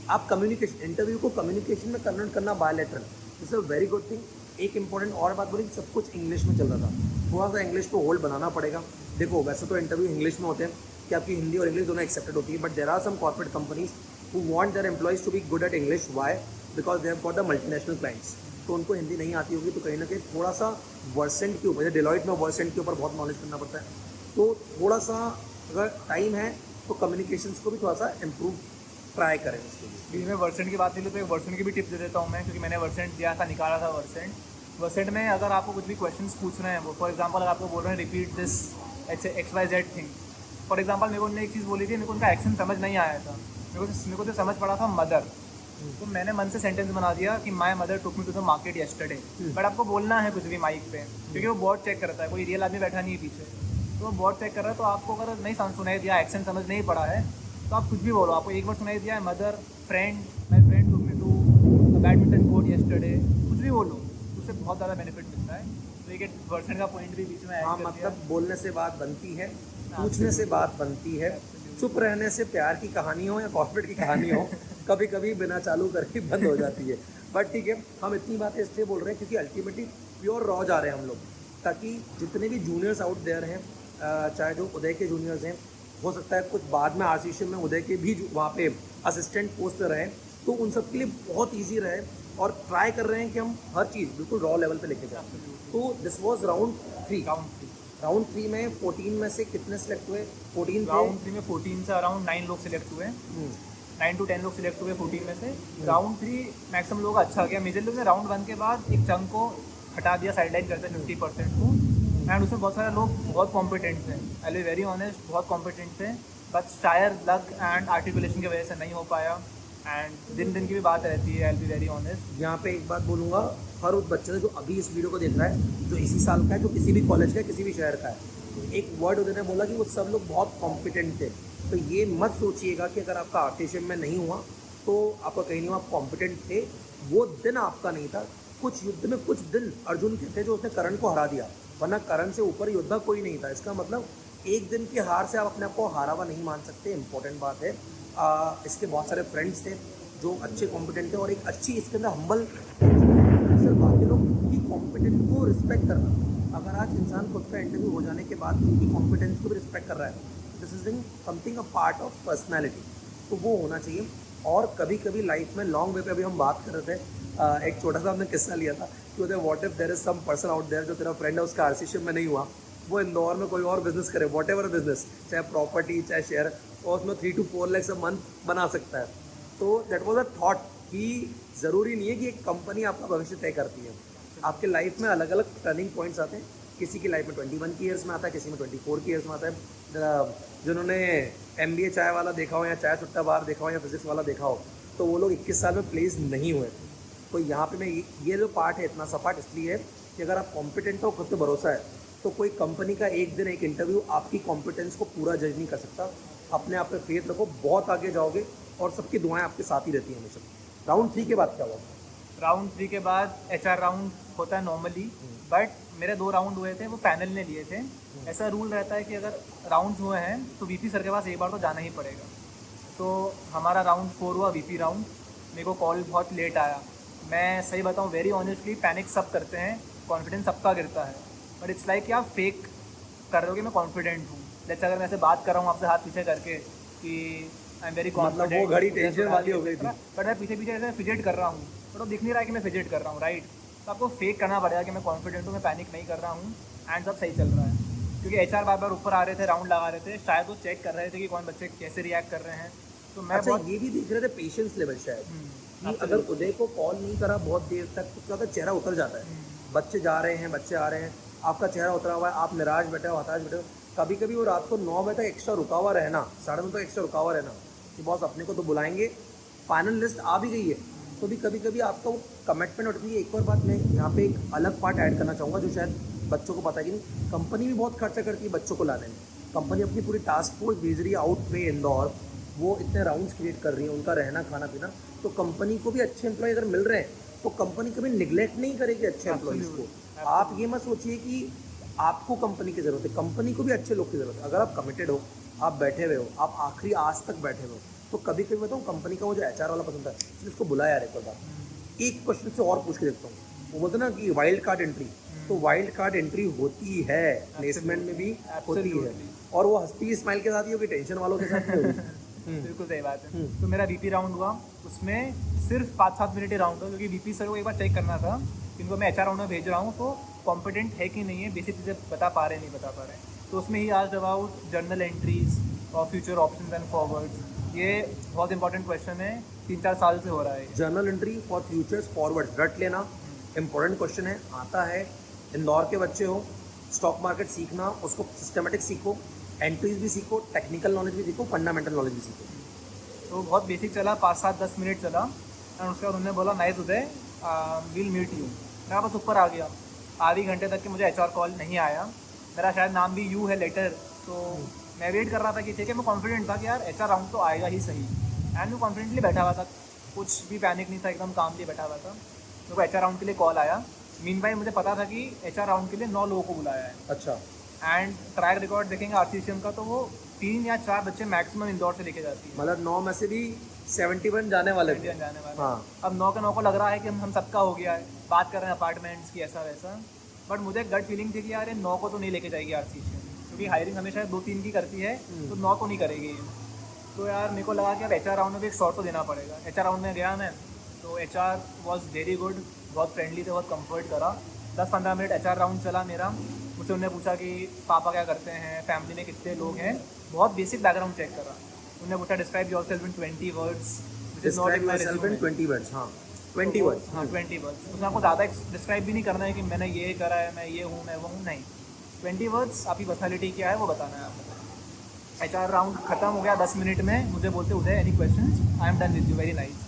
आप कम्युनिकेशन, इंटरव्यू को कम्युनिकेशन में कन्वर्ट करना bilateral, this is a very good thing. एक इंपॉर्टेंट और बात बोली, सब कुछ इंग्लिश में चल रहा था, थोड़ा सा इंग्लिश को होल्ड बनाना पड़ेगा। देखो वैसे तो इंटरव्यू इंग्लिश में होते हैं कि आपकी हिंदी और इंग्लिश दोनों एक्सेप्टेड होती है, but there are some corporate companies who want their employees to be good at English. Why? Because they have got the multinational clients. तो उनको हिंदी नहीं आती होगी, तो कहीं ना कहीं थोड़ा सा वर्सेंट के ऊपर, डिलॉयट में वर्सेंट के ऊपर बहुत नॉलेज करना पड़ता है। तो थोड़ा सा अगर टाइम है तो कम्युनिकेशंस को भी थोड़ा सा इम्प्रूव ट्राई करें उसके लिए। बीच में वर्सेंट की बात नहीं तो एक वर्सेंट की भी टिप दे देता हूँ मैं, क्योंकि मैंने वर्सेंट दिया था, निकाला था वर्सेंट में अगर आपको कुछ भी क्वेश्चंस पूछ रहे हैं वो, फॉर एग्जांपल अगर आपको बोल रहे हैं repeat this XYZ thing, for example मेरे को उन्होंने एक चीज़ बोली थी, मेरे को उनका एक्शन समझ नहीं आया था, मेरे को तो समझ पड़ा था मदर, तो मैंने मन से सेंटेंस बना दिया कि my mother took me to the market yesterday. But आपको बोलना है कुछ भी माइक पे, क्योंकि वो बोर्ड चेक करता है, कोई रियल आदमी बैठा नहीं है पीछे, तो वो बोर्ड चेक कर रहा है। तो आपको अगर नहीं सुनाई दिया, एक्शन समझ नहीं पड़ा है, तो आप कुछ भी बोलो। आपको एक बार सुनाई दिया है mother friend, my friend took me to badminton court yesterday, कुछ भी बोलो, उससे बहुत ज़्यादा बेनिफिट मिलता है। तो एक वर्सेंट का पॉइंट भी बीच में ऐड हाँ, कर दिया। मतलब बोलने से बात बनती है, पूछने से बात बनती है, चुप रहने से प्यार की कहानी हो या कॉर्पोरेट की कहानी हो, कभी कभी बिना चालू करके बंद हो जाती है। बट ठीक है, हम इतनी बातें इसलिए बोल रहे हैं क्योंकि अल्टीमेटली प्योर रॉ जा रहे हैं हम लोग, ताकि जितने भी जूनियर्स आउट देयर हैं, चाहे जो उदय के जूनियर्स हैं, हो सकता है कुछ बाद में आरसीएम में उदय के भी वहाँ पे असिस्टेंट पोस्ट पे रहें, तो उन सब के लिए बहुत ईजी रहे। और ट्राई कर रहे हैं कि हम हर चीज़ बिल्कुल रॉ लेवल पे लेके जाएं। तो दिस वाज राउंड 3। राउंड 3 में 14 में से कितने सेलेक्ट हुए? 14 राउंड 3 में 14 से अराउंड 9 लोग सिलेक्ट हुए, 9 to 10 लोग सिलेक्ट हुए 14 में से। राउंड 3 मैक्सिमम लोग अच्छा गया। मेजर लोग ने राउंड 1 के बाद एक चंक को हटा दिया, साइडलाइन करते हैं 50% को, एंड उसमें बहुत सारे लोग बहुत कॉम्पिटेंट थे, आई बी वेरी ऑनेस्ट, बहुत कॉम्पिटेंट थे, बट शायद लक एंड आर्टिकुलेशन की वजह से नहीं हो पाया। एंड दिन की भी बात रहती है, आई बी वेरी ऑनेस्ट। यहाँ पे एक बात बोलूँगा, हर उस बच्चे ने जो अभी इस वीडियो को देख रहा है, जो इसी साल का है, जो किसी भी कॉलेज का है, किसी भी शहर का है, एक वर्ड उन्होंने बोला कि वो सब लोग बहुत कॉम्पिटेंट थे। तो ये मत सोचिएगा कि अगर आपका आर्टिशियम में नहीं हुआ तो आपका कहीं नहीं हुआ, आप कॉम्पिटेंट थे। वो दिन आपका नहीं था। कुछ युद्ध में कुछ दिन अर्जुन के थे जो उसने कर्ण को हरा दिया, वरना कर्ण से ऊपर योद्धा कोई नहीं था। इसका मतलब एक दिन की हार से आप अपने आप को हारा हुआ नहीं मान सकते। इंपॉर्टेंट बात है। इसके बहुत सारे फ्रेंड्स थे जो अच्छे कॉम्पिटेंट थे, और एक अच्छी इसके अंदर हम्बल सिर्फ बाकी लोग की कॉम्पिटेंट को रिस्पेक्ट करना। अगर आज इंसान खुद का इंटरव्यू हो जाने के बाद उनकी कॉम्पिटेंस को भी रिस्पेक्ट कर रहा है, this is something a part of personality, तो वो होना चाहिए। और कभी कभी लाइफ में लॉन्ग वे पे अभी हम बात कर रहे थे, एक छोटा सा हमने किस्सा लिया था कि उधर what if there is some person out there जो तेरा फ्रेंड है, उसका आरसीएम में नहीं हुआ, वो इंदौर में कोई और बिजनेस करे, वॉट एवर बिजनेस, चाहे प्रॉपर्टी चाहे शेयर, और उसमें 3 to 4 lakhs अ मंथ बना सकता है। तो दैट वाज अ थॉट कि ज़रूरी नहीं है कि एक कंपनी आपका भविष्य तय करती है। आपके लाइफ में अलग अलग टर्निंग पॉइंट्स आते हैं। किसी की लाइफ में 21 की ईयर्स में आता है, किसी में 24 की ईयर्स में आता है। जिन्होंने MBA चाय वाला देखा हो या चाय सुट्टा बार देखा हो या फिजिक्स वाला देखा हो, तो वो लोग 21 साल में प्लेस नहीं हुए थे। तो यहाँ पे मैं ये जो पार्ट है इतना सपाट इसलिए है कि अगर आप कॉम्पिटेंट हो, खुद पे भरोसा है, तो कोई कंपनी का एक दिन एक इंटरव्यू आपकी कॉम्पिटेंस को पूरा जज नहीं कर सकता। अपने आप पे फेथ रखो, बहुत आगे जाओगे, और सबकी दुआएं आपके साथ ही रहती हैं हमेशा। राउंड 3 के बाद क्या हुआ? राउंड 3 के बाद HR राउंड होता है नॉर्मली, बट मेरे 2 राउंड हुए थे, वो पैनल ने लिए थे। ऐसा रूल रहता है कि अगर राउंड्स हुए हैं तो VP सर के पास एक बार तो जाना ही पड़ेगा। तो हमारा राउंड 4 हुआ, VP राउंड। मेरे को कॉल बहुत लेट आया। मैं सही बताऊँ, वेरी ऑनेस्टली, पैनिक सब करते हैं, कॉन्फिडेंस सबका गिरता है, बट इट्स लाइक कि आप फेक कर रहे हो कि मैं कॉन्फिडेंट हूँ। जैसे अगर मैं ऐसे बात कर रहा हूँ आपसे हाथ पीछे करके कि आई एम वेरी मतलब वो घड़ी टेंशन वाली हो गई थी। बट मैं पीछे पीछे ऐसे फिजेट कर रहा हूँ, बट वो दिख नहीं रहा है कि मैं फिजेट कर रहा हूँ, राइट। तो आपको फेक करना पड़ेगा कि मैं कॉन्फिडेंट हूँ, मैं पैनिक नहीं कर रहा हूँ एंड सब सही चल रहा है। क्योंकि HR बार बार ऊपर आ रहे थे, राउंड लगा रहे थे, शायद वो चेक कर रहे थे कि कौन बच्चे कैसे रिएक्ट कर रहे हैं। तो मैं अच्छा बहुत ये भी देख रहे थे पेशेंस लेवल शायद, कि absolutely। अगर उदय को कॉल नहीं करा बहुत देर तक तो क्या होता है, चेहरा उतर जाता है। बच्चे जा रहे हैं, बच्चे आ रहे हैं, आपका चेहरा उतरा हुआ है, आप निराश बैठे हो, हताश बैठे हो। कभी कभी वो रात को 9 बजे तक एक्स्ट्रा रुका हुआ रहना, 9:30 तक एक्स्ट्रा रुका हुआ रहना कि बॉस अपने को तो बुलाएंगे, फाइनल लिस्ट आ भी गई है, तो भी कभी कभी आपका वो कमिटमेंट उठती है। एक और बात मैं यहाँ पे एक अलग पार्ट ऐड करना चाहूँगा जो शायद बच्चों को पता है कि नहीं, कंपनी भी बहुत खर्चा करती है बच्चों को लाने में। कंपनी अपनी पूरी टास्क फोर्स भेज रही है आउट पे इंदौर, वो इतने राउंड्स क्रिएट कर रही है, उनका रहना खाना पीना, तो कंपनी को भी अच्छे एम्प्लॉय अगर मिल रहे हैं तो कंपनी कभी निगलेक्ट नहीं करेगी अच्छे एम्प्लॉयज़ को। आप ये मत सोचिए कि आपको कंपनी की ज़रूरत है, कंपनी को भी अच्छे लोग की ज़रूरत है। अगर आप कमिटेड हो, आप बैठे हुए हो, आप आखिरी आज तक बैठे हुए हो, तो कभी कभी बताऊँ कंपनी का वो जो HR वाला पसंद है, इसको बुलाया यार एक बार, एक क्वेश्चन से और पूछ के देखता हूँ। वो बोलते ना कि वाइल्ड कार्ड एंट्री, तो वाइल्ड कार्ड एंट्री होती है, प्लेसमेंट में भी होती है, और वो हंसती स्माइल के साथ ही होगी, टेंशन वालों के साथ नहीं होगी। बिल्कुल सही बात है। तो मेरा VP राउंड हुआ, उसमें सिर्फ 5-7 मिनट ही राउंड था, क्योंकि VP सर को एक बार चेक करना था इनको मैं HR राउंड में भेज रहा हूँ तो कॉम्पिटेंट है कि नहीं है, बेसिक चीज़ें बता पा रहे नहीं बता पा रहे। तो उसमें ही आज अबाउट जर्नल एंट्रीज और फ्यूचर ऑप्शंस एंड फॉरवर्ड्स, ये बहुत इंपॉर्टेंट क्वेश्चन है, 3-4 साल से हो रहा है। Journal entry for futures forward रट लेना, इंपॉर्टेंट क्वेश्चन है, आता है। इंदौर के बच्चे हो, स्टॉक मार्केट सीखना, उसको सिस्टमेटिक सीखो, एंट्रीज भी सीखो, टेक्निकल नॉलेज भी सीखो, फंडामेंटल नॉलेज भी सीखो। तो बहुत बेसिक चला, 5-7-10 मिनट चला एंड उसके बाद उन्होंने बोला nice Uday, will meet you. मैं बस ऊपर आ गया, आधे घंटे तक कि मुझे HR कॉल नहीं आया। मेरा शायद नाम भी यू है लेटर, तो मैं वेट कर रहा था कि ठीक है, मैं कॉन्फिडेंट था कि यार HR राउंड तो आएगा ही सही, एंड मैं कॉन्फिडेंटली बैठा हुआ था, कुछ भी पैनिक नहीं था, एकदम कामली बैठा हुआ था। मेरे को HR राउंड के लिए कॉल आया। मीनवाइल मुझे पता था कि HR राउंड के लिए 9 लोगों को बुलाया है। अच्छा। एंड ट्रैक रिकॉर्ड देखेंगे RCCM का, तो वो 3 या 4 बच्चे मैक्सिमम इंदौर से लेके जाती है, मतलब 9 में से भी 71 जाने वाले थे। इंडियन जाने वाले। हाँ। अब 9 के 9 को लग रहा है कि हम सबका हो गया है, बात कर रहे हैं अपार्टमेंट्स की ऐसा वैसा, बट मुझे गट फीलिंग थी कि यार ये 9 को तो नहीं लेके जाएगी RCCM, क्योंकि हायरिंग हमेशा 2-3 की करती है, तो 9 को नहीं करेगी ये। तो यार मेरे को लगा कि अब HR राउंड में भी एक शॉट तो देना पड़ेगा। HR राउंड में गया मैं, तो HR वॉज वेरी गुड, बहुत फ्रेंडली थे, बहुत कंफर्ट करा। 10-15 मिनट HR राउंड चला मेरा। मुझसे उन्होंने पूछा कि पापा क्या करते हैं, फैमिली में कितने लोग हैं, बहुत बेसिक बैकग्राउंड चेक करा। उन्होंने पूछा describe yourself in 20 words, which is not in my resume. 20 words, हाँ 20 वर्ड्स, हाँ 20 वर्ड्स। उसमें आपको ज़्यादा डिस्क्राइब भी नहीं करना है कि मैंने ये करा है, मैं ये हूँ, मैं वो हूँ, नहीं। 20 वर्ड्स, आपकी पर्सनैलिटी क्या है वो बताना है आपको। HR राउंड खत्म हो गया 10 मिनट में, मुझे बोलते Uday any question, I am done with you, very nice.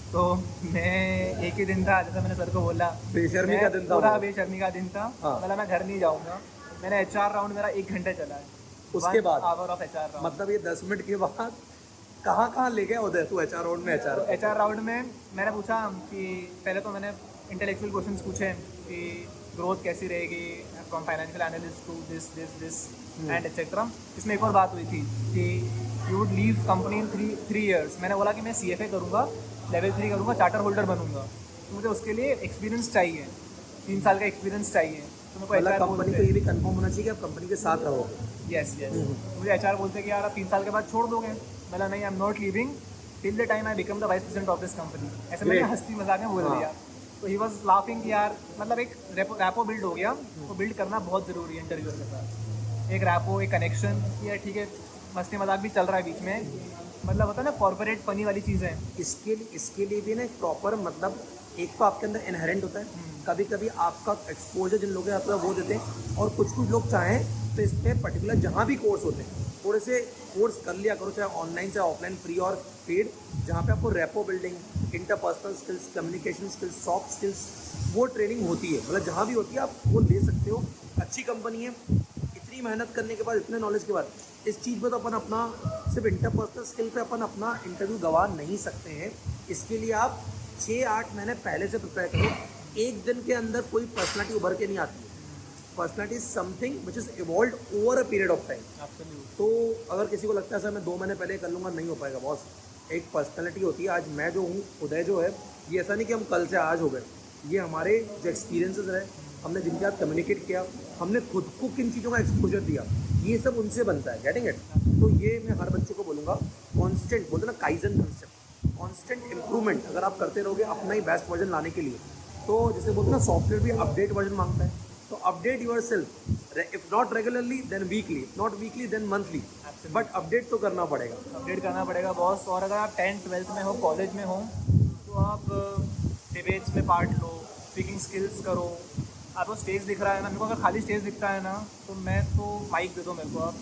तो मैं एक ही दिन था, जैसा मैंने सर को बोला, बेशर्मी का दिन था, पूरा बेशर्मी का दिन था। हाँ। मतलब मैं घर नहीं जाऊँगा। मैंने HR राउंड मेरा 1 घंटे चला है, उसके बाद आवर ऑफ HR राउंड। मतलब ये 10 मिनट के बाद कहाँ कहाँ ले गया उदय तू HR राउंड में? HR राउंड में मैंने पूछा कि पहले तो मैंने इंटेलेक्चुअल क्वेश्चंस पूछे कि ग्रोथ कैसी रहेगी from financial analyst to this and etcetera. इसमें एक और बात हुई थी कि you would leave company in 3 years। मैंने बोला कि मैं CFA करूँगा, लेवल 3 करूँगा, चार्टर होल्डर बनूंगा, तो मुझे उसके लिए एक्सपीरियंस चाहिए, 3 साल का एक्सपीरियंस चाहिए। तो मेरे को मतलब HR कंपनी को ये भी कंफर्म होना चाहिए कि आप कंपनी के साथ रहोगे। यस। मुझे HR बोलते कि यार आप 3 साल के बाद छोड़ दोगे। मैंने नहीं, I am not leaving till the time I become the vice president of this company. ऐसे मैंने हंसी मजाक में बोल दिया। तो ही वॉज लाफिंग कि यार मतलब एक रैपो बिल्ड हो गया। तो बिल्ड करना बहुत ज़रूरी है इंटरव्यूअर के साथ, एक रैपो, एक कनेक्शन। ये ठीक है, मस्ती मजाक भी चल रहा है बीच में, मतलब होता है ना कॉर्पोरेट फनी वाली चीज़ें। इसके लिए भी ना एक प्रॉपर मतलब एक तो आपके अंदर इनहेरेंट होता है, कभी कभी आपका एक्सपोजर जिन लोगों के साथ वो देते हैं, और कुछ लोग चाहें तो इस पर पर्टिकुलर जहाँ भी कोर्स होते हैं थोड़े से कोर्स कर लिया करो, चाहे ऑनलाइन चाहे ऑफलाइन, फ्री और पेड, जहाँ पे आपको rapport building, interpersonal skills, communication skills, soft skills, वो ट्रेनिंग होती है। मतलब जहाँ भी होती है आप वो ले सकते हो। अच्छी कंपनी है, इतनी मेहनत करने के बाद, इतने नॉलेज के बाद, इस चीज़ पर तो अपन अपना सिर्फ इंटरपर्सनल स्किल पे अपन अपना इंटरव्यू गंवा नहीं सकते हैं। इसके लिए आप 6-8 महीने पहले से प्रिपेयर करो। एक दिन के अंदर कोई पर्सनालिटी उभर के नहीं आती है। Personality is something which is evolve over a period of time. तो अगर किसी को लगता है सर मैं 2 महीने पहले कर लूँगा, नहीं हो पाएगा बॉस। एक पर्सनालिटी होती है। आज मैं जो हूँ, उदय जो है, ये ऐसा नहीं कि हम कल से आज हो गए, ये हमारे जो एक्सपीरियंसेस रहे, हमने जिनके साथ कम्युनिकेट किया, हमने खुद को किन चीज़ों का एक्सपोजर दिया, ये सब उनसे बनता है। Getting it? तो ये मैं हर बच्चे को बोलूँगा, कॉन्स्टेंट बोलते ना काइजन कंसेप्ट, कॉन्स्टेंट इम्प्रूवमेंट अगर आप करते रहोगे अपना ही बेस्ट वर्जन लाने के लिए, तो जैसे बोलते ना सॉफ्टवेयर भी अपडेट वर्जन मांगता है, तो update your self, if not regularly then weekly, not weekly then monthly, but update तो करना पड़ेगा। अपडेट करना पड़ेगा बॉस। और अगर आप 10th-12th में हो, कॉलेज में हो, तो आप डिबेट्स में पार्ट लो, स्पीकिंग स्किल्स करो। आपको स्टेज दिख रहा है ना, मेरे को अगर खाली स्टेज दिखता है ना, तो मैं तो माइक दे दो मेरे को, अब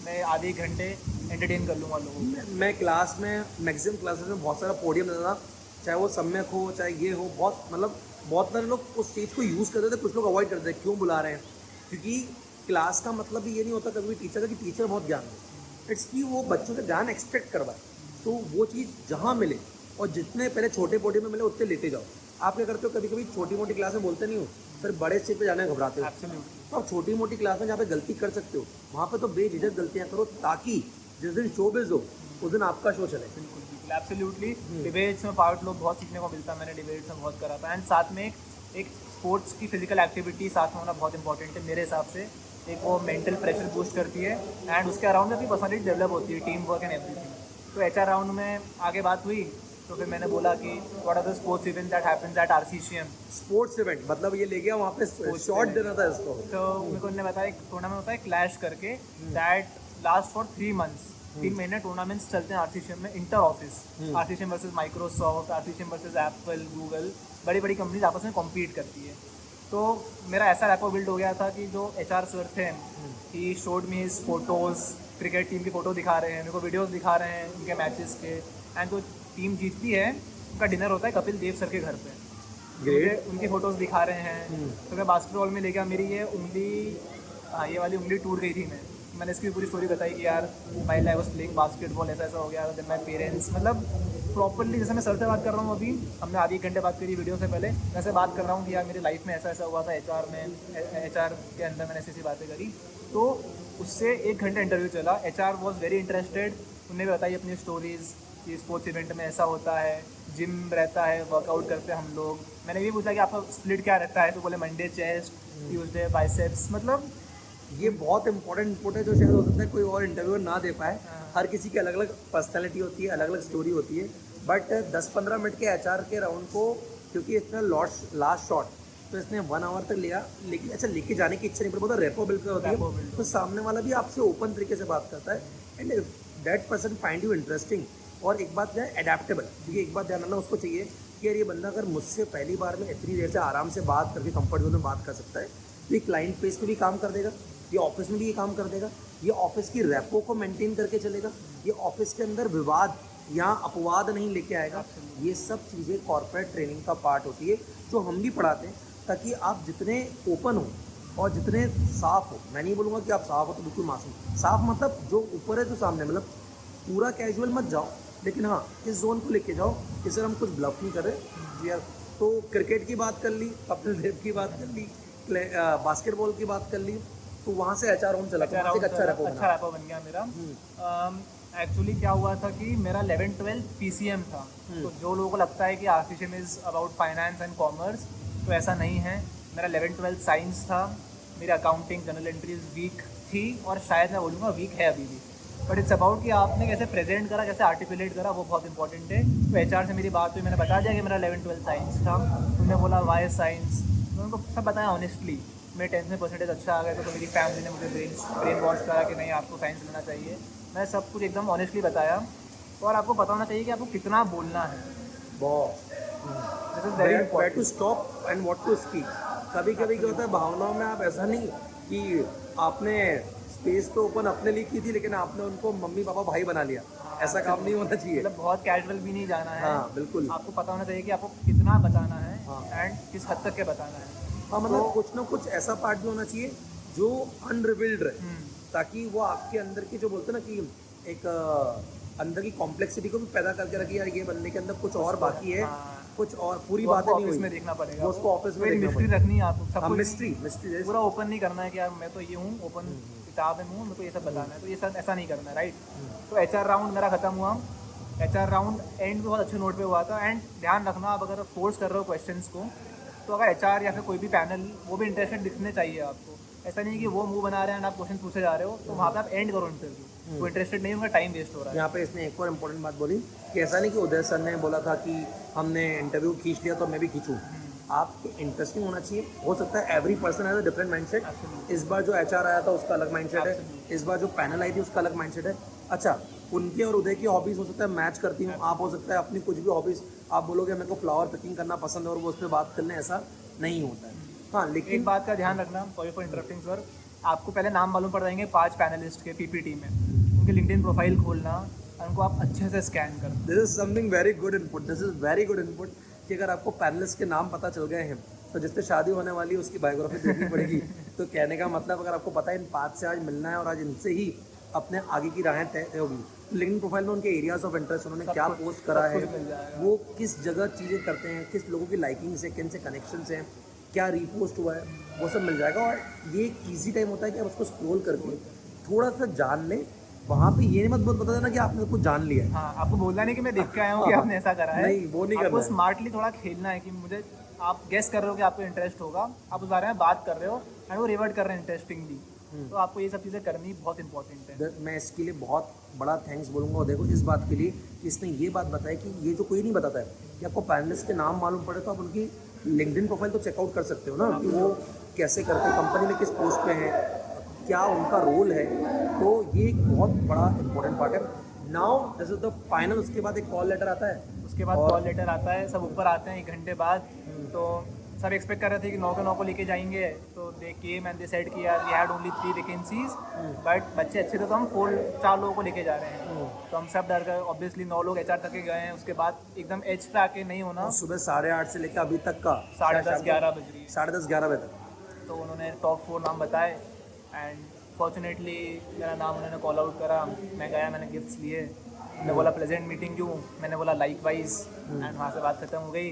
मैं आधे एक घंटे एंटरटेन कर लूँगा लोगों को। मैं क्लास में मैक्सिमम क्लासेस में बहुत सारा पोडियम देता था, चाहे वो सम्यक हो चाहे ये हो, बहुत मतलब बहुत सारे लोग उस स्टेज को यूज़ करते थे, कुछ लोग अवॉइड करते थे, क्यों बुला रहे हैं, क्योंकि क्लास का मतलब भी ये नहीं होता कभी भी टीचर का कि टीचर बहुत ज्ञान दे, इट्स कि वो बच्चों से ज्ञान एक्सपेक्ट करवाए, तो वो चीज़ जहाँ मिले और जितने पहले छोटे पोडियम में मिले उतने लेते जाओ। आप क्या करते हो, कभी कभी छोटी मोटी क्लास में बोलते नहीं हो, फिर बड़े स्टेज पे जाने में घबराते हो। एब्सोल्युटली। तो आप छोटी मोटी क्लास में जहाँ पे गलती कर सकते हो वहाँ पे तो बेझिझक गलतियाँ करो, ताकि जिस दिन शोबिज़ हो उस दिन आपका शो चले। बिल्कुल बिल्कुल, एब्सोल्युटली। डिबेट्स में पार्ट लो, बहुत सीखने को मिलता है, मैंने डिबेट्स में बहुत करा था। एंड साथ में एक स्पोर्ट्स की फिजिकल एक्टिविटी साथ में होना बहुत इंपॉर्टेंट है मेरे हिसाब से। एक वो मेंटल प्रेशर बूस्ट करती है एंड उसके अराउंड में अपनी पर्सनैलिटी डेवलप होती है, टीम वर्क एंड एवरीथिंग। तो HR राउंड में आगे बात हुई, तो फिर मैंने बोला कि what are the sports event that happens at RCCM। Sports event मतलब ये ले गया वहाँ पे शॉट देना था इसको। तो मेरे को उन्होंने बताया एक टूर्नामेंट होता है क्लैश करके, दैट लास्ट फॉर 3 months। 3 महीने टूर्नामेंट्स चलते हैं RCCM में, inter office. RCCM versus Microsoft, RCCM versus Apple, Google, बड़ी बड़ी कंपनीज आपस में कॉम्पीट करती है। तो मेरा ऐसा रैपो बिल्ड हो गया था कि जो HR सर थे, he showed me his photos, cricket team की फ़ोटो दिखा रहे हैं मेरे को, वीडियोज़ दिखा रहे हैं उनके मैचेस के। एंड जो टीम जीतती है उनका डिनर होता है कपिल देव सर के घर पे, मुझे उनकी फ़ोटोज़ दिखा रहे हैं। तो मैं बास्केटबॉल में ले गया, मेरी ये उंगली, हाँ ये वाली उंगली टूट गई थी। मैंने इसकी पूरी स्टोरी बताई कि यार माई आई वॉज प्लेइंग बास्केटबॉल, ऐसा ऐसा हो गया। देन माई पेरेंट्स, मतलब प्रॉपरली जैसे मैं सर से बात कर रहा हूँ अभी, हमने आधी एक घंटे बात करी वीडियो से पहले, वैसे बात कर रहा हूँ कि यार मेरी लाइफ में ऐसा ऐसा हुआ था, HR के अंदर मैंने ऐसी बातें करी। तो उससे 1 घंटा इंटरव्यू चला। HR वॉज वेरी इंटरेस्टेड, उन्होंने भी बताई अपनी स्टोरीज़ कि स्पोर्ट्स इवेंट में ऐसा होता है, जिम रहता है, वर्कआउट करते हैं हम लोग। मैंने भी पूछा कि आपका स्प्लिट क्या रहता है, तो बोले मंडे चेस्ट, ट्यूसडे बाइसेप्स। मतलब ये बहुत इंपॉर्टेंट इनपुट है जो शायद हो सकता है कोई और इंटरव्यूअर ना दे पाए। हर किसी की अलग अलग पर्सनैलिटी होती है, अलग अलग स्टोरी होती है, बट 10-15 मिनट के HR के राउंड को, क्योंकि इसने लास्ट शॉट तो इसने 1 आवर तक लिया, लेकिन अच्छा लेके जाने की इच्छा नहीं, पर बहुत रेपो बिल्ड होती है, तो सामने वाला भी आपसे ओपन तरीके से बात करता है, and that person find you interesting. और एक बात है एडेप्टेबल, क्योंकि एक बात ध्यान रखना उसको चाहिए कि यार ये बंदा अगर मुझसे पहली बार में इतनी देर से आराम से बात करके कंफर्ट जोन में बात कर सकता है, तो ये क्लाइंट पेस पे भी काम कर देगा, ये ऑफिस में भी ये काम कर देगा, ये ऑफिस की रेपो को मेंटेन करके चलेगा, ये ऑफिस के अंदर विवाद या अपवाद नहीं लेके आएगा। ये सब चीज़ें कॉर्पोरेट ट्रेनिंग का पार्ट होती है जो हम भी पढ़ाते हैं, ताकि आप जितने ओपन हो और जितने साफ हो, मैं नहीं बोलूँगा कि आप साफ हो तो बिल्कुल मासूम, साफ मतलब जो ऊपर है जो सामने, मतलब पूरा कैजुअल मत जाओ, लेकिन हाँ इस जोन को लेके जाओ कि सर हम कुछ ब्लफ नहीं कर रहे यार। तो क्रिकेट की बात कर ली, कपिल देव की बात कर ली, बास्केटबॉल की बात कर ली, तो वहाँ से HR राउंड चला, वहाँ से एक अच्छा रैपो बन गया मेरा। एक्चुअली क्या हुआ था कि मेरा 11th-12th PCM था। तो जो लोगों को लगता है कि RCCM is about finance and commerce, तो ऐसा नहीं है। मेरा 11th-12th साइंस था, मेरी अकाउंटिंग जनरल एंट्रीज वीक थी, और शायद मैं बोलूँगा वीक है अभी भी, बट इट्स अबाउट कि आपने कैसे प्रेजेंट करा, कैसे आर्टिकुलेट करा, वो बहुत इंपॉर्टेंट है। तो HR से मेरी बात हुई, मैंने बता दिया कि मेरा 11th-12th साइंस था। उन्होंने बोला वाई साइंस, मैं उनको सब बताया ऑनेस्टली। मेरे 10th में परसेंटेज अच्छा आ गया, तो मेरी फैमिली ने मुझे ब्रेन वॉश करा कि नहीं आपको साइंस लेना चाहिए। मैं सब कुछ एकदम ऑनेस्टली बताया। और आपको पता होना चाहिए कि आपको कितना बोलना है, this is very important, to stop and what to speak. कभी कभी क्या होता है भावनाओं में, आप ऐसा नहीं कि आपने स्पेस तो ओपन अपने लिए की थी, लेकिन आपने उनको मम्मी पापा भाई बना लिया, ऐसा काम नहीं होना चाहिए। मतलब बहुत कैजुअल भी नहीं जाना है। हाँ बिल्कुल, आपको पता होना चाहिए कि आपको कितना बताना है एंड किस हद तक के बताना है। हाँ मतलब कुछ ना कुछ ऐसा पार्ट भी होना चाहिए जो अनरिवील्ड रहे, ताकि वो आपके अंदर की जो बोलते हैं ना कि एक अंदर की कॉम्प्लेक्सिटी को भी पैदा करके रखी, यार ये बंदे के अंदर कुछ और बाकी है, कुछ और पूरी बातें नहीं हुई, में देखना पड़ेगा, उसको ऑफिस में मिस्ट्री रखनी है आपको, सब कुछ मिस्ट्री पूरा ओपन नहीं करना है कि यार मैं तो ये हूँ, ओपन किताब में हूँ, मेरे को ये सब बताना है, तो ये सब ऐसा नहीं करना है, राइट। तो HR राउंड मेरा खत्म हुआ। HR राउंड एंड भी बहुत अच्छे नोट पे हुआ था। एंड ध्यान रखना, आप अगर फोर्स कर रहे हो क्वेश्चंस को, तो अगर एचआर या फिर कोई भी पैनल वो भी इंटरेस्टेड दिखने चाहिए आपको। ऐसा नहीं है कि वो मुंह बना रहे हैं आप क्वेश्चन पूछे जा रहे हो, तो वहाँ पे आप एंड करो इंटरव्यू। वो इंटरेस्टेड नहीं, उनका टाइम वेस्ट हो रहा है। यहाँ पे इसने एक और इम्पोर्टेंट बात बोली कि ऐसा नहीं कि उदय सर ने बोला था कि हमने इंटरव्यू खींच लिया तो मैं भी खींचूँ। आपको इंटरेस्टिंग होना चाहिए। हो सकता है every person has a different mindset. इस बार जो एचआर आया था उसका अलग माइंडसेट है, इस बार जो पैनल आई थी उसका अलग माइंडसेट है। अच्छा, उनके और उदय की हॉबीज़ हो सकता है मैच करती हूँ, आप हो सकता है अपनी कुछ भी हॉबीज़ आप बोलोगे मेरे को फ्लावर पिकिंग करना पसंद है और वो उस पर बात करने, ऐसा नहीं होता है। हाँ, लेकिन एक बात का ध्यान रखना, सॉरी फॉर इंटरप्टिंग सर, आपको पहले नाम मालूम पड़ जाएंगे 5 पैनलिस्ट के पीपीटी में, उनके लिंक्डइन प्रोफाइल खोलना, उनको आप अच्छे से स्कैन करना। This is something very good input, this is very good input कि अगर आपको पैनलिस्ट के नाम पता चल गए हैं तो जिससे शादी होने वाली है उसकी बायोग्राफी देखनी पड़ेगी। तो कहने का मतलब अगर आपको पता है इन 5 से आज मिलना है और आज इनसे ही अपने आगे की राहें तय होगी। लिंक्डइन प्रोफाइल में उनके एरियाज ऑफ इंटरेस्ट, उन्होंने क्या पोस्ट करा है, वो किस जगह चीज़ें करते हैं, किस लोगों की लाइकिंग्स है, किन से कनेक्शंस हैं, क्या रीपोस्ट हुआ है, वो सब मिल जाएगा। और ये एक ईजी टाइम होता है कि आप उसको स्क्रॉल करके थोड़ा सा जान लें। वहाँ पे ये नहीं मत बता देना कि आपने कुछ जान लिया है। हाँ, आपको बोलना नहीं कि मैं देख के आया हूँ कि आपने ऐसा करा है। नहीं, वो नहीं करना आपको है। स्मार्टली थोड़ा खेलना है कि मुझे, आप गेस कर रहे हो कि आपको इंटरेस्ट होगा, आप उस बारे में बात कर रहे हो एंड वो रिवर्ट कर रहे हैं इंटरेस्टिंगली। तो आपको ये सब चीज़ें करनी बहुत इंपॉर्टेंट है। मैं इसके लिए बहुत बड़ा थैंक्स बोलूँगा। और देखो इस बात के लिए कि इसने ये बात बताई कि ये जो कोई नहीं बताता है कि आपको पैनलिस्ट के नाम मालूम पड़े तो आप उनकी लिंक्डइन प्रोफाइल तो चेकआउट कर सकते हो ना कि वो कैसे करते हैं, कंपनी में किस पोस्ट पे हैं, क्या उनका रोल है। तो ये एक बहुत बड़ा इंपॉर्टेंट पार्ट है। Now this is the final. उसके बाद एक कॉल लेटर आता है, उसके बाद कॉल लेटर आता है, सब ऊपर आते हैं 1 घंटे बाद। तो सब एक्सपेक्ट कर रहे थे कि 9 के 9 को लेके जाएंगे, तो दे केम एंड दे सेड कि यार we had only 3 vacancies, but बच्चे अच्छे थे तो हम 4 लोगों को लेके जा रहे हैं। तो हम सब डर गए, ऑब्वियसली 9 लोग एचआर तक के गए हैं। उसके बाद एकदम एच पे आके नहीं होना, और सुबह 8:30 से लेकर अभी तक का 10:30-11 बज रही है। 10:30-11 बजे तक। तो उन्होंने टॉप 4 नाम बताए एंड फॉर्चुनेटली मेरा नाम उन्होंने कॉल आउट करा। मैं गया, मैंने गिफ्ट्स लिए, उन्होंने बोला प्लेजेंट मीटिंग यू, मैंने बोला लाइक वाइज, एंड वहाँ से बात खत्म हो गई।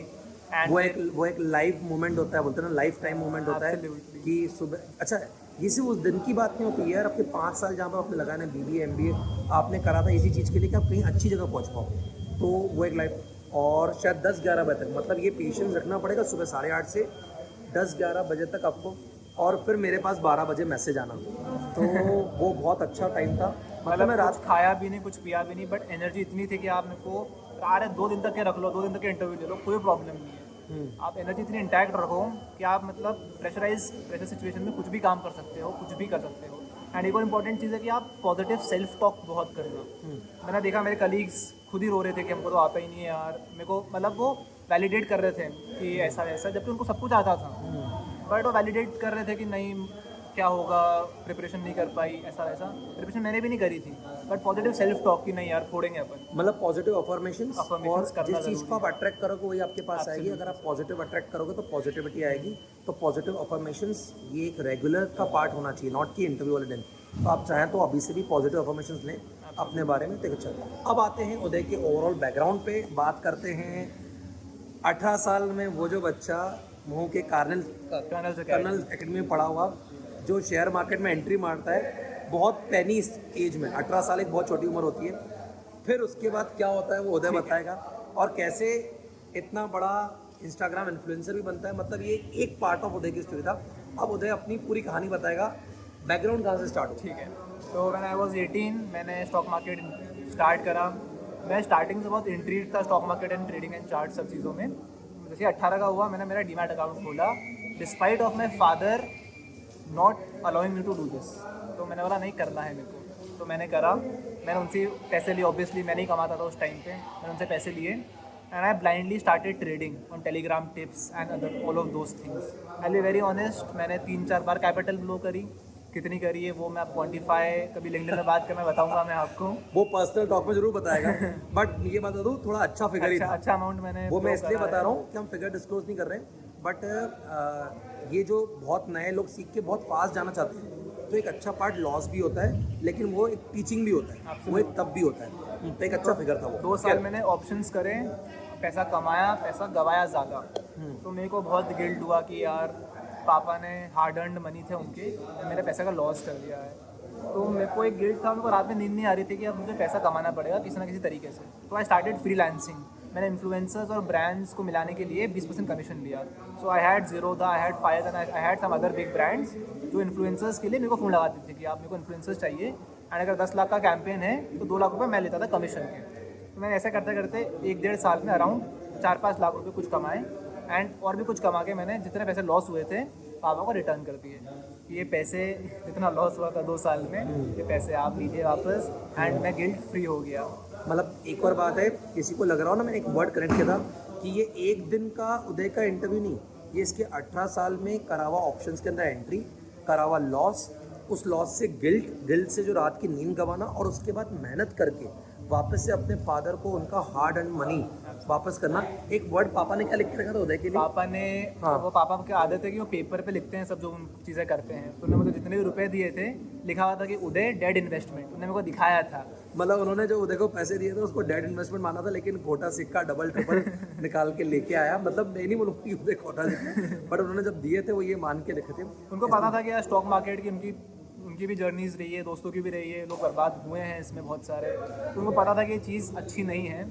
एंड वो एक लाइव मोमेंट होता है, बोलते हैं ना लाइफ टाइम मोमेंट होता है Absolutely. कि सुबह। अच्छा, ये सिर्फ उस दिन की बात नहीं होती यार, आपके 5 साल जहाँ पर आपने लगाया ना BBA MBA आपने करा था इसी चीज़ के लिए कि आप कहीं अच्छी जगह पहुँच पाओ। तो वो एक लाइफ। और शायद 10-11 बजे तक, मतलब ये पेशेंस रखना पड़ेगा सुबह 8:30 से 10-11 बजे तक आपको। और फिर मेरे पास 12 बजे मैसेज आना, तो वो बहुत अच्छा टाइम था। मतलब मैं कुछ रात खाया भी नहीं, कुछ पिया भी नहीं, बट एनर्जी इतनी थी कि आप मेरे को अरे 2 दिन तक के रख लो, 2 दिन तक के इंटरव्यू ले लो, कोई प्रॉब्लम नहीं है। आप एनर्जी इतनी इंटैक्ट रखो कि आप मतलब प्रेशर सिचुएशन में कुछ भी काम कर सकते हो, कुछ भी कर सकते हो। एंड एक और इम्पॉर्टेंट चीज़ है कि आप पॉजिटिव सेल्फ टॉक बहुत करना। मैंने देखा मेरे कलीग्स खुद ही रो रहे थे कि हमको तो आता ही नहीं है यार, मेरे को मतलब वो वैलिडेट कर रहे थे कि ऐसा वैसा, जबकि उनको सब कुछ आता था, बट वो वैलिडेट कर रहे थे कि नहीं क्या होगा, प्रिपरेशन नहीं कर पाई, ऐसा वैसा। प्रिपरेशन मैंने भी नहीं करी थी, बट पॉजिटिव सेल्फ टॉक की नहीं यार फोड़ेंगे अपन। मतलब पॉजिटिव अफर्मेशंस, और करना जिस चीज़ को आप अट्रैक्ट करोगे वही आपके पास आएगी। अगर आप पॉजिटिव अट्रैक्ट करोगे तो पॉजिटिविटी आएगी। तो पॉजिटिव अफर्मेशंस ये एक रेगुलर का पार्ट होना चाहिए, नॉट कि इंटरव्यू वाले दिन। तो आप चाहें तो अभी से भी पॉजिटिव अफर्मेशंस लें अपने बारे में। तो अच्छा, अब आते हैं उदय के ओवरऑल बैकग्राउंड पे, बात करते हैं 18 साल में वो जो बच्चा मुँह के कर्नल एकेडमी में पढ़ा हुआ, जो शेयर मार्केट में एंट्री मारता है बहुत पैनी एज में। 18 साल एक बहुत छोटी उम्र होती है। फिर उसके बाद क्या होता है वो उदय बताएगा, और कैसे इतना बड़ा इंस्टाग्राम इन्फ्लुएंसर भी बनता है। मतलब ये एक पार्ट ऑफ उदय की स्टोरी था। अब उदय अपनी पूरी कहानी बताएगा, बैकग्राउंड कहाँ से स्टार्ट हो। ठीक है। तो व्हेन आई वाज 18 मैंने स्टॉक मार्केट स्टार्ट करा। मैं स्टार्टिंग से बहुत इंट्रीग्ड था stock market and trading and chart सब चीज़ों में। जैसे 18 का हुआ मैंने मेरा डीमैट अकाउंट खोला, despite of my father not allowing me to do this. तो मैंने बोला नहीं करना है मेरे को, तो मैंने करा। मैंने उनसे पैसे लिए, ऑब्वियसली मैं नहीं कमाता था उस टाइम पे, मैंने उनसे पैसे लिए and I blindly started trading on Telegram tips and other all of those things. I be very honest, मैंने 3-4 बार कैपिटल ब्लो करी। कितनी करी है वो मैं आप क्वान्टिफाई कभी लिंक्डइन में बात कर मैं बताऊंगा मैं आपको, वो पर्सनल टॉक में जरूर बताएगा। बट ये बता दूँ थोड़ा अच्छा फिगर ही था। अच्छा अमाउंट मैंने वो मैं इसलिए बता रहा हूँ कि हम फिगर डिस्क्लोज नहीं कर रहे हैं। बट ये जो बहुत नए लोग सीख के बहुत फास्ट जाना चाहते हैं, तो एक अच्छा पार्ट लॉस भी होता है, लेकिन वो एक टीचिंग भी होता है, वो एक तब भी होता है। तो एक अच्छा फिगर था वो। 2 साल मैंने ऑप्शंस करे, पैसा कमाया, पैसा गवाया ज़्यादा। तो मेरे को बहुत गिल्ट हुआ कि यार पापा ने हार्ड अर्नड मनी थे उनके, मेरे पैसे का लॉस कर दिया है। तो मेरे को एक गिल्ट था, मेरे को रात में नींद नहीं आ रही थी कि अब मुझे पैसा कमाना पड़ेगा किसी ना किसी तरीके से। तो आई स्टार्टेड फ्रीलांसिंग। मैंने इन्फ्लुएंसर्स और ब्रांड्स को मिलाने के लिए 20% कमीशन लिया. So I had Zerodha, I had fire and I had some other big brands जो इन्फ्लुएंसर्स के लिए मेरे को फ़ोन लगाते थे कि आप मेरे को इन्फ्लुएंसर्स चाहिए, एंड अगर 10 लाख का कैंपेन है तो 2 लाख रुपये मैं लेता था कमीशन के. तो मैंने ऐसा करते करते 1-1.5 साल में अराउंड 4-5 लाख रुपये कुछ कमाए, एंड और भी कुछ कमा के मैंने जितने पैसे लॉस हुए थे पापा को रिटर्न कर दिए. ये पैसे जितना लॉस हुआ था 2 साल में, ये पैसे आप लीजिए वापस, एंड मैं गिल्ट फ्री हो गया. मतलब एक और बात है, किसी को लग रहा हो ना, मैंने एक वर्ड कनेक्ट किया था कि ये एक दिन का उदय का इंटरव्यू नहीं, ये इसके 18 साल में करा हुआ ऑप्शंस के अंदर एंट्री, करा हुआ लॉस, उस लॉस से गिल्ट से जो रात की नींद गंवाना, और उसके बाद मेहनत करके वापस से अपने फादर को उनका हार्ड अर्न मनी वापस करना. एक वर्ड पापा ने क्या लिख के रखा था उदय के लिए? पापा ने वो पापा की आदत है कि वो पेपर पे लिखते हैं सब जो चीज़ें करते हैं. तो उन्होंने मुझे जितने भी रुपए दिए थे लिखा हुआ था कि उदय डेड इन्वेस्टमेंट. उन्होंने मेरे को दिखाया था. मतलब उन्होंने जो उदय को पैसे दिए थे उसको डेड इन्वेस्टमेंट माना था, लेकिन खोटा सिक्का डबल ट्रिपल निकाल के लेके आया. मतलब मैं नहीं बोलूँगी उदय खोटा सिक्का, बट उन्होंने जब दिए थे वो ये मान के लिखे थे. उनको पता था कि यार स्टॉक मार्केट की उनकी भी जर्नीज रही है, दोस्तों की भी रही है, लोग बर्बाद हुए हैं इसमें बहुत सारे. तो उनको पता था कि ये चीज़ अच्छी नहीं है.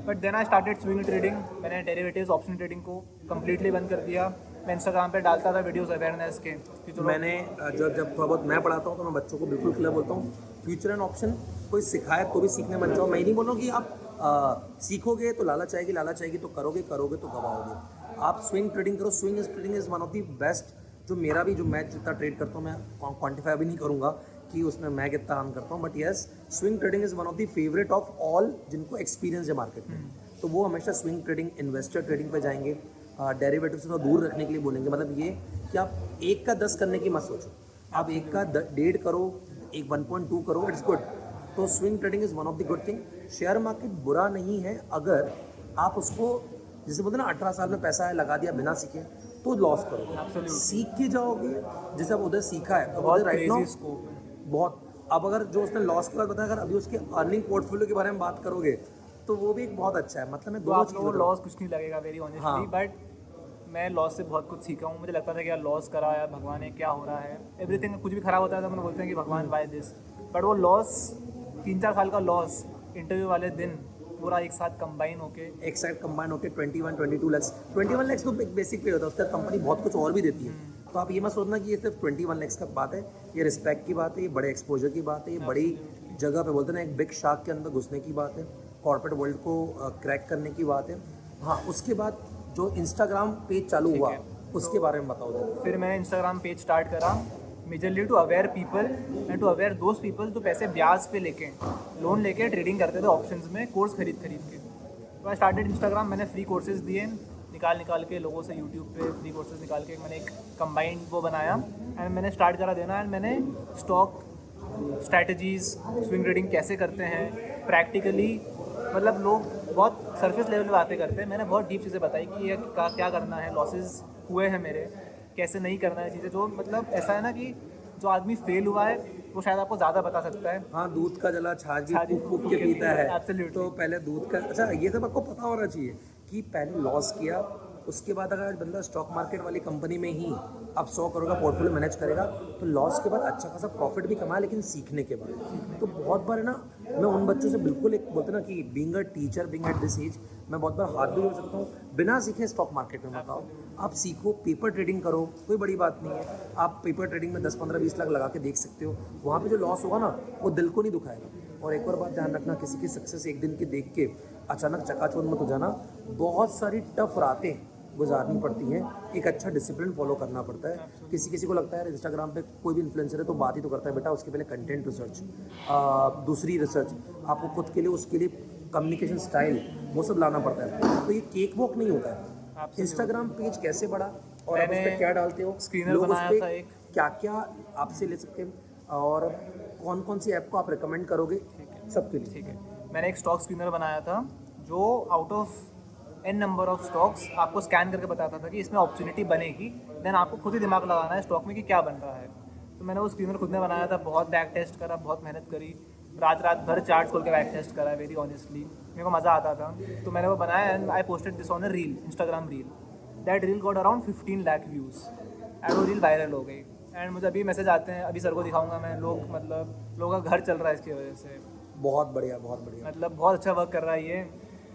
But then I started swing trading. मैंने डेरिवेटिव्स ऑप्शन ट्रेडिंग को कम्प्लीटली बंद कर दिया. मैं इंस्टाग्राम पे डालता था वीडियोस अवेयरनेस के कि चलो. मैंने जब थोड़ा बहुत मैं पढ़ाता हूँ तो मैं बच्चों को बिल्कुल क्लियर बोलता हूँ, फ्यूचर एंड ऑप्शन कोई सिखाए तो भी सीखने मन जाओ. मैं नहीं बोल रहा हूँ कि आप सीखोगे तो लालच आएगी तो करोगे तो गवाओगे. आप स्विंग ट्रेडिंग करो. Trading is one of the best. जो मैं जितना ट्रेड करता हूँ, मैं क्वान्टिफाई भी नहीं करूँगा कि उसमें मैं कितना अर्न करता हूँ, but yes swing trading is one of the favourite of all जिनको एक्सपीरियंस है मार्केट में. तो वो हमेशा स्विंग ट्रेडिंग, इन्वेस्टर ट्रेडिंग पे जाएंगे. डेरिवेटिव से थोड़ा दूर रखने के लिए बोलेंगे. मतलब ये कि आप 1 का 10 करने की मत सोचो, आप 1 का 1.5 करो, 1.2 करो, इट्स गुड. तो swing trading is one of the good thing. Share market बुरा नहीं है अगर आप उसको, जैसे बोलते हैं ना 18 साल में पैसा है लगा दिया बिना सीखे तो लॉस करोगे. सीख के जाओगे, जैसे अब उधर सीखा है तो बहुत राइट नाउ क्रेजी स्कोप है. बहुत. अब अगर जो उसने लॉस के बाद बताया, अगर अभी उसके अर्निंग पोर्टफोलियो के बारे में बात करोगे तो वो भी एक बहुत अच्छा है. मतलब मैं तो दोनों आप लोगों को लॉस कुछ नहीं लगेगा वेरी ऑनेस्टली. बट मैं लॉस से बहुत कुछ सीखा हूँ. मुझे लगता था कि यार लॉस करा यार भगवान है, क्या हो रहा है, एवरीथिंग कुछ भी खराब होता है तो मैंने बोलते हैं कि भगवान वाई दिस. बट वो लॉस 3-4 साल का लॉस इंटरव्यू वाले दिन पूरा एक साथ कंबाइन होके 21-22 lakhs. 21 lakhs तो बेसिक पे होता है, उसका कंपनी बहुत कुछ और भी देती है. तो आप ये मत सोचना कि ये सिर्फ 21 lakhs का बात है. ये रिस्पेक्ट की बात है, ये बड़े एक्सपोजर की बात है, ये बड़ी जगह पे बोलते हैं ना एक बिग शार्क के अंदर घुसने की बात है, कॉर्पोरेट वर्ल्ड को क्रैक करने की बात है. हाँ, उसके बाद जो इंस्टाग्राम पेज चालू हुआ उसके बारे में बताओ. फिर मैंने इंस्टाग्राम पेज स्टार्ट करा majorly to aware people and to aware those people जो पैसे ब्याज पे लेके लोन लेके ट्रेडिंग करते थे ऑप्शंस में कोर्स खरीद के. तो आई स्टार्टेड इंस्टाग्राम. मैंने फ्री कोर्सेज दिए निकाल के लोगों से, यूट्यूब पे फ्री कोर्सेज निकाल के मैंने एक कंबाइंड वो बनाया एंड मैंने स्टार्ट करा देना. एंड मैंने स्टॉक स्ट्रैटेजीज, स्विंग ट्रेडिंग कैसे करते हैं प्रैक्टिकली, मतलब लोग बहुत सरफेस लेवल पे बातें करते हैं. मैंने बहुत डीप चीज़ें बताई कि ये क्या करना है, लॉसेस हुए हैं मेरे, कैसे नहीं करना है चीज़ें. जो मतलब ऐसा है ना कि जो आदमी फेल हुआ है वो शायद आपको ज़्यादा बता सकता है. हाँ, दूध का जला छाछ भी फूक के पीता है. Absolutely. तो पहले दूध का, अच्छा ये सब आपको पता होना चाहिए कि पहले लॉस किया, उसके बाद अगर बंदा स्टॉक मार्केट वाली कंपनी में ही अब 100 करोड़ का पोर्टफोलियो मैनेज करेगा तो लॉस के बाद अच्छा खासा प्रॉफिट भी कमाया, लेकिन सीखने के बाद. तो बहुत बार है ना, मैं उन बच्चों से बिल्कुल एक बोलते ना कि being a teacher, being at this age, मैं बहुत बार हाथ भी जोड़ सकता हूँ. बिना सीखे स्टॉक मार्केट में बताओ, आप सीखो, पेपर ट्रेडिंग करो, कोई बड़ी बात नहीं है. आप पेपर ट्रेडिंग में 10, 15, 20 लाख लगा के देख सकते हो. वहाँ पे जो लॉस होगा ना वो दिल को नहीं दुखाएगा. और एक और बात ध्यान रखना, किसी की सक्सेस एक दिन की देख के अचानक चकाचौंध मत हो जाना. बहुत सारी टफ रातें गुजारनी पड़ती हैं, एक अच्छा डिसिप्लिन फॉलो करना पड़ता है. किसी को लगता है यार इंस्टाग्राम पे कोई भी इन्फ्लुएंसर है तो बात ही तो करता है. बेटा उसके पहले कंटेंट रिसर्च, दूसरी रिसर्च, आपको खुद के लिए उसके लिए कम्युनिकेशन स्टाइल, वो सब लाना पड़ता है. तो ये केक वॉक नहीं होता है. इंस्टाग्राम पेज कैसे बढ़ा और आप उस पर क्या डालते हो, लोग उस पर क्या क्या आपसे ले सकते हैं, और कौन कौन सी ऐप को आप रिकमेंड करोगे सबके लिए. ठीक है, मैंने एक स्टॉक स्क्रीनर बनाया था जो out of n number of stocks आपको स्कैन करके बताता था कि इसमें अपॉर्चुनिटी बनेगी. देन आपको खुद ही दिमाग लगाना है स्टॉक में कि क्या बन रहा है. तो मैंने वो स्क्रीनर खुद ने बनाया था, बहुत बैक टेस्ट करा, बहुत मेहनत करी, रात भर चार्ट खोल के बैक टेस्ट करा. वेरी ऑनेस्टली मेरे को मज़ा आता था. तो मैंने वो बनाया and I posted this on a reel, Instagram reel. That reel got around 15 lakh views and वो रील वायरल हो गई. एंड मुझे अभी मैसेज आते हैं, अभी सर को दिखाऊंगा मैं, लोगों का घर चल रहा है इसकी वजह से. बहुत बढ़िया, बहुत बढ़िया. मतलब बहुत अच्छा वर्क कर रहा है ये.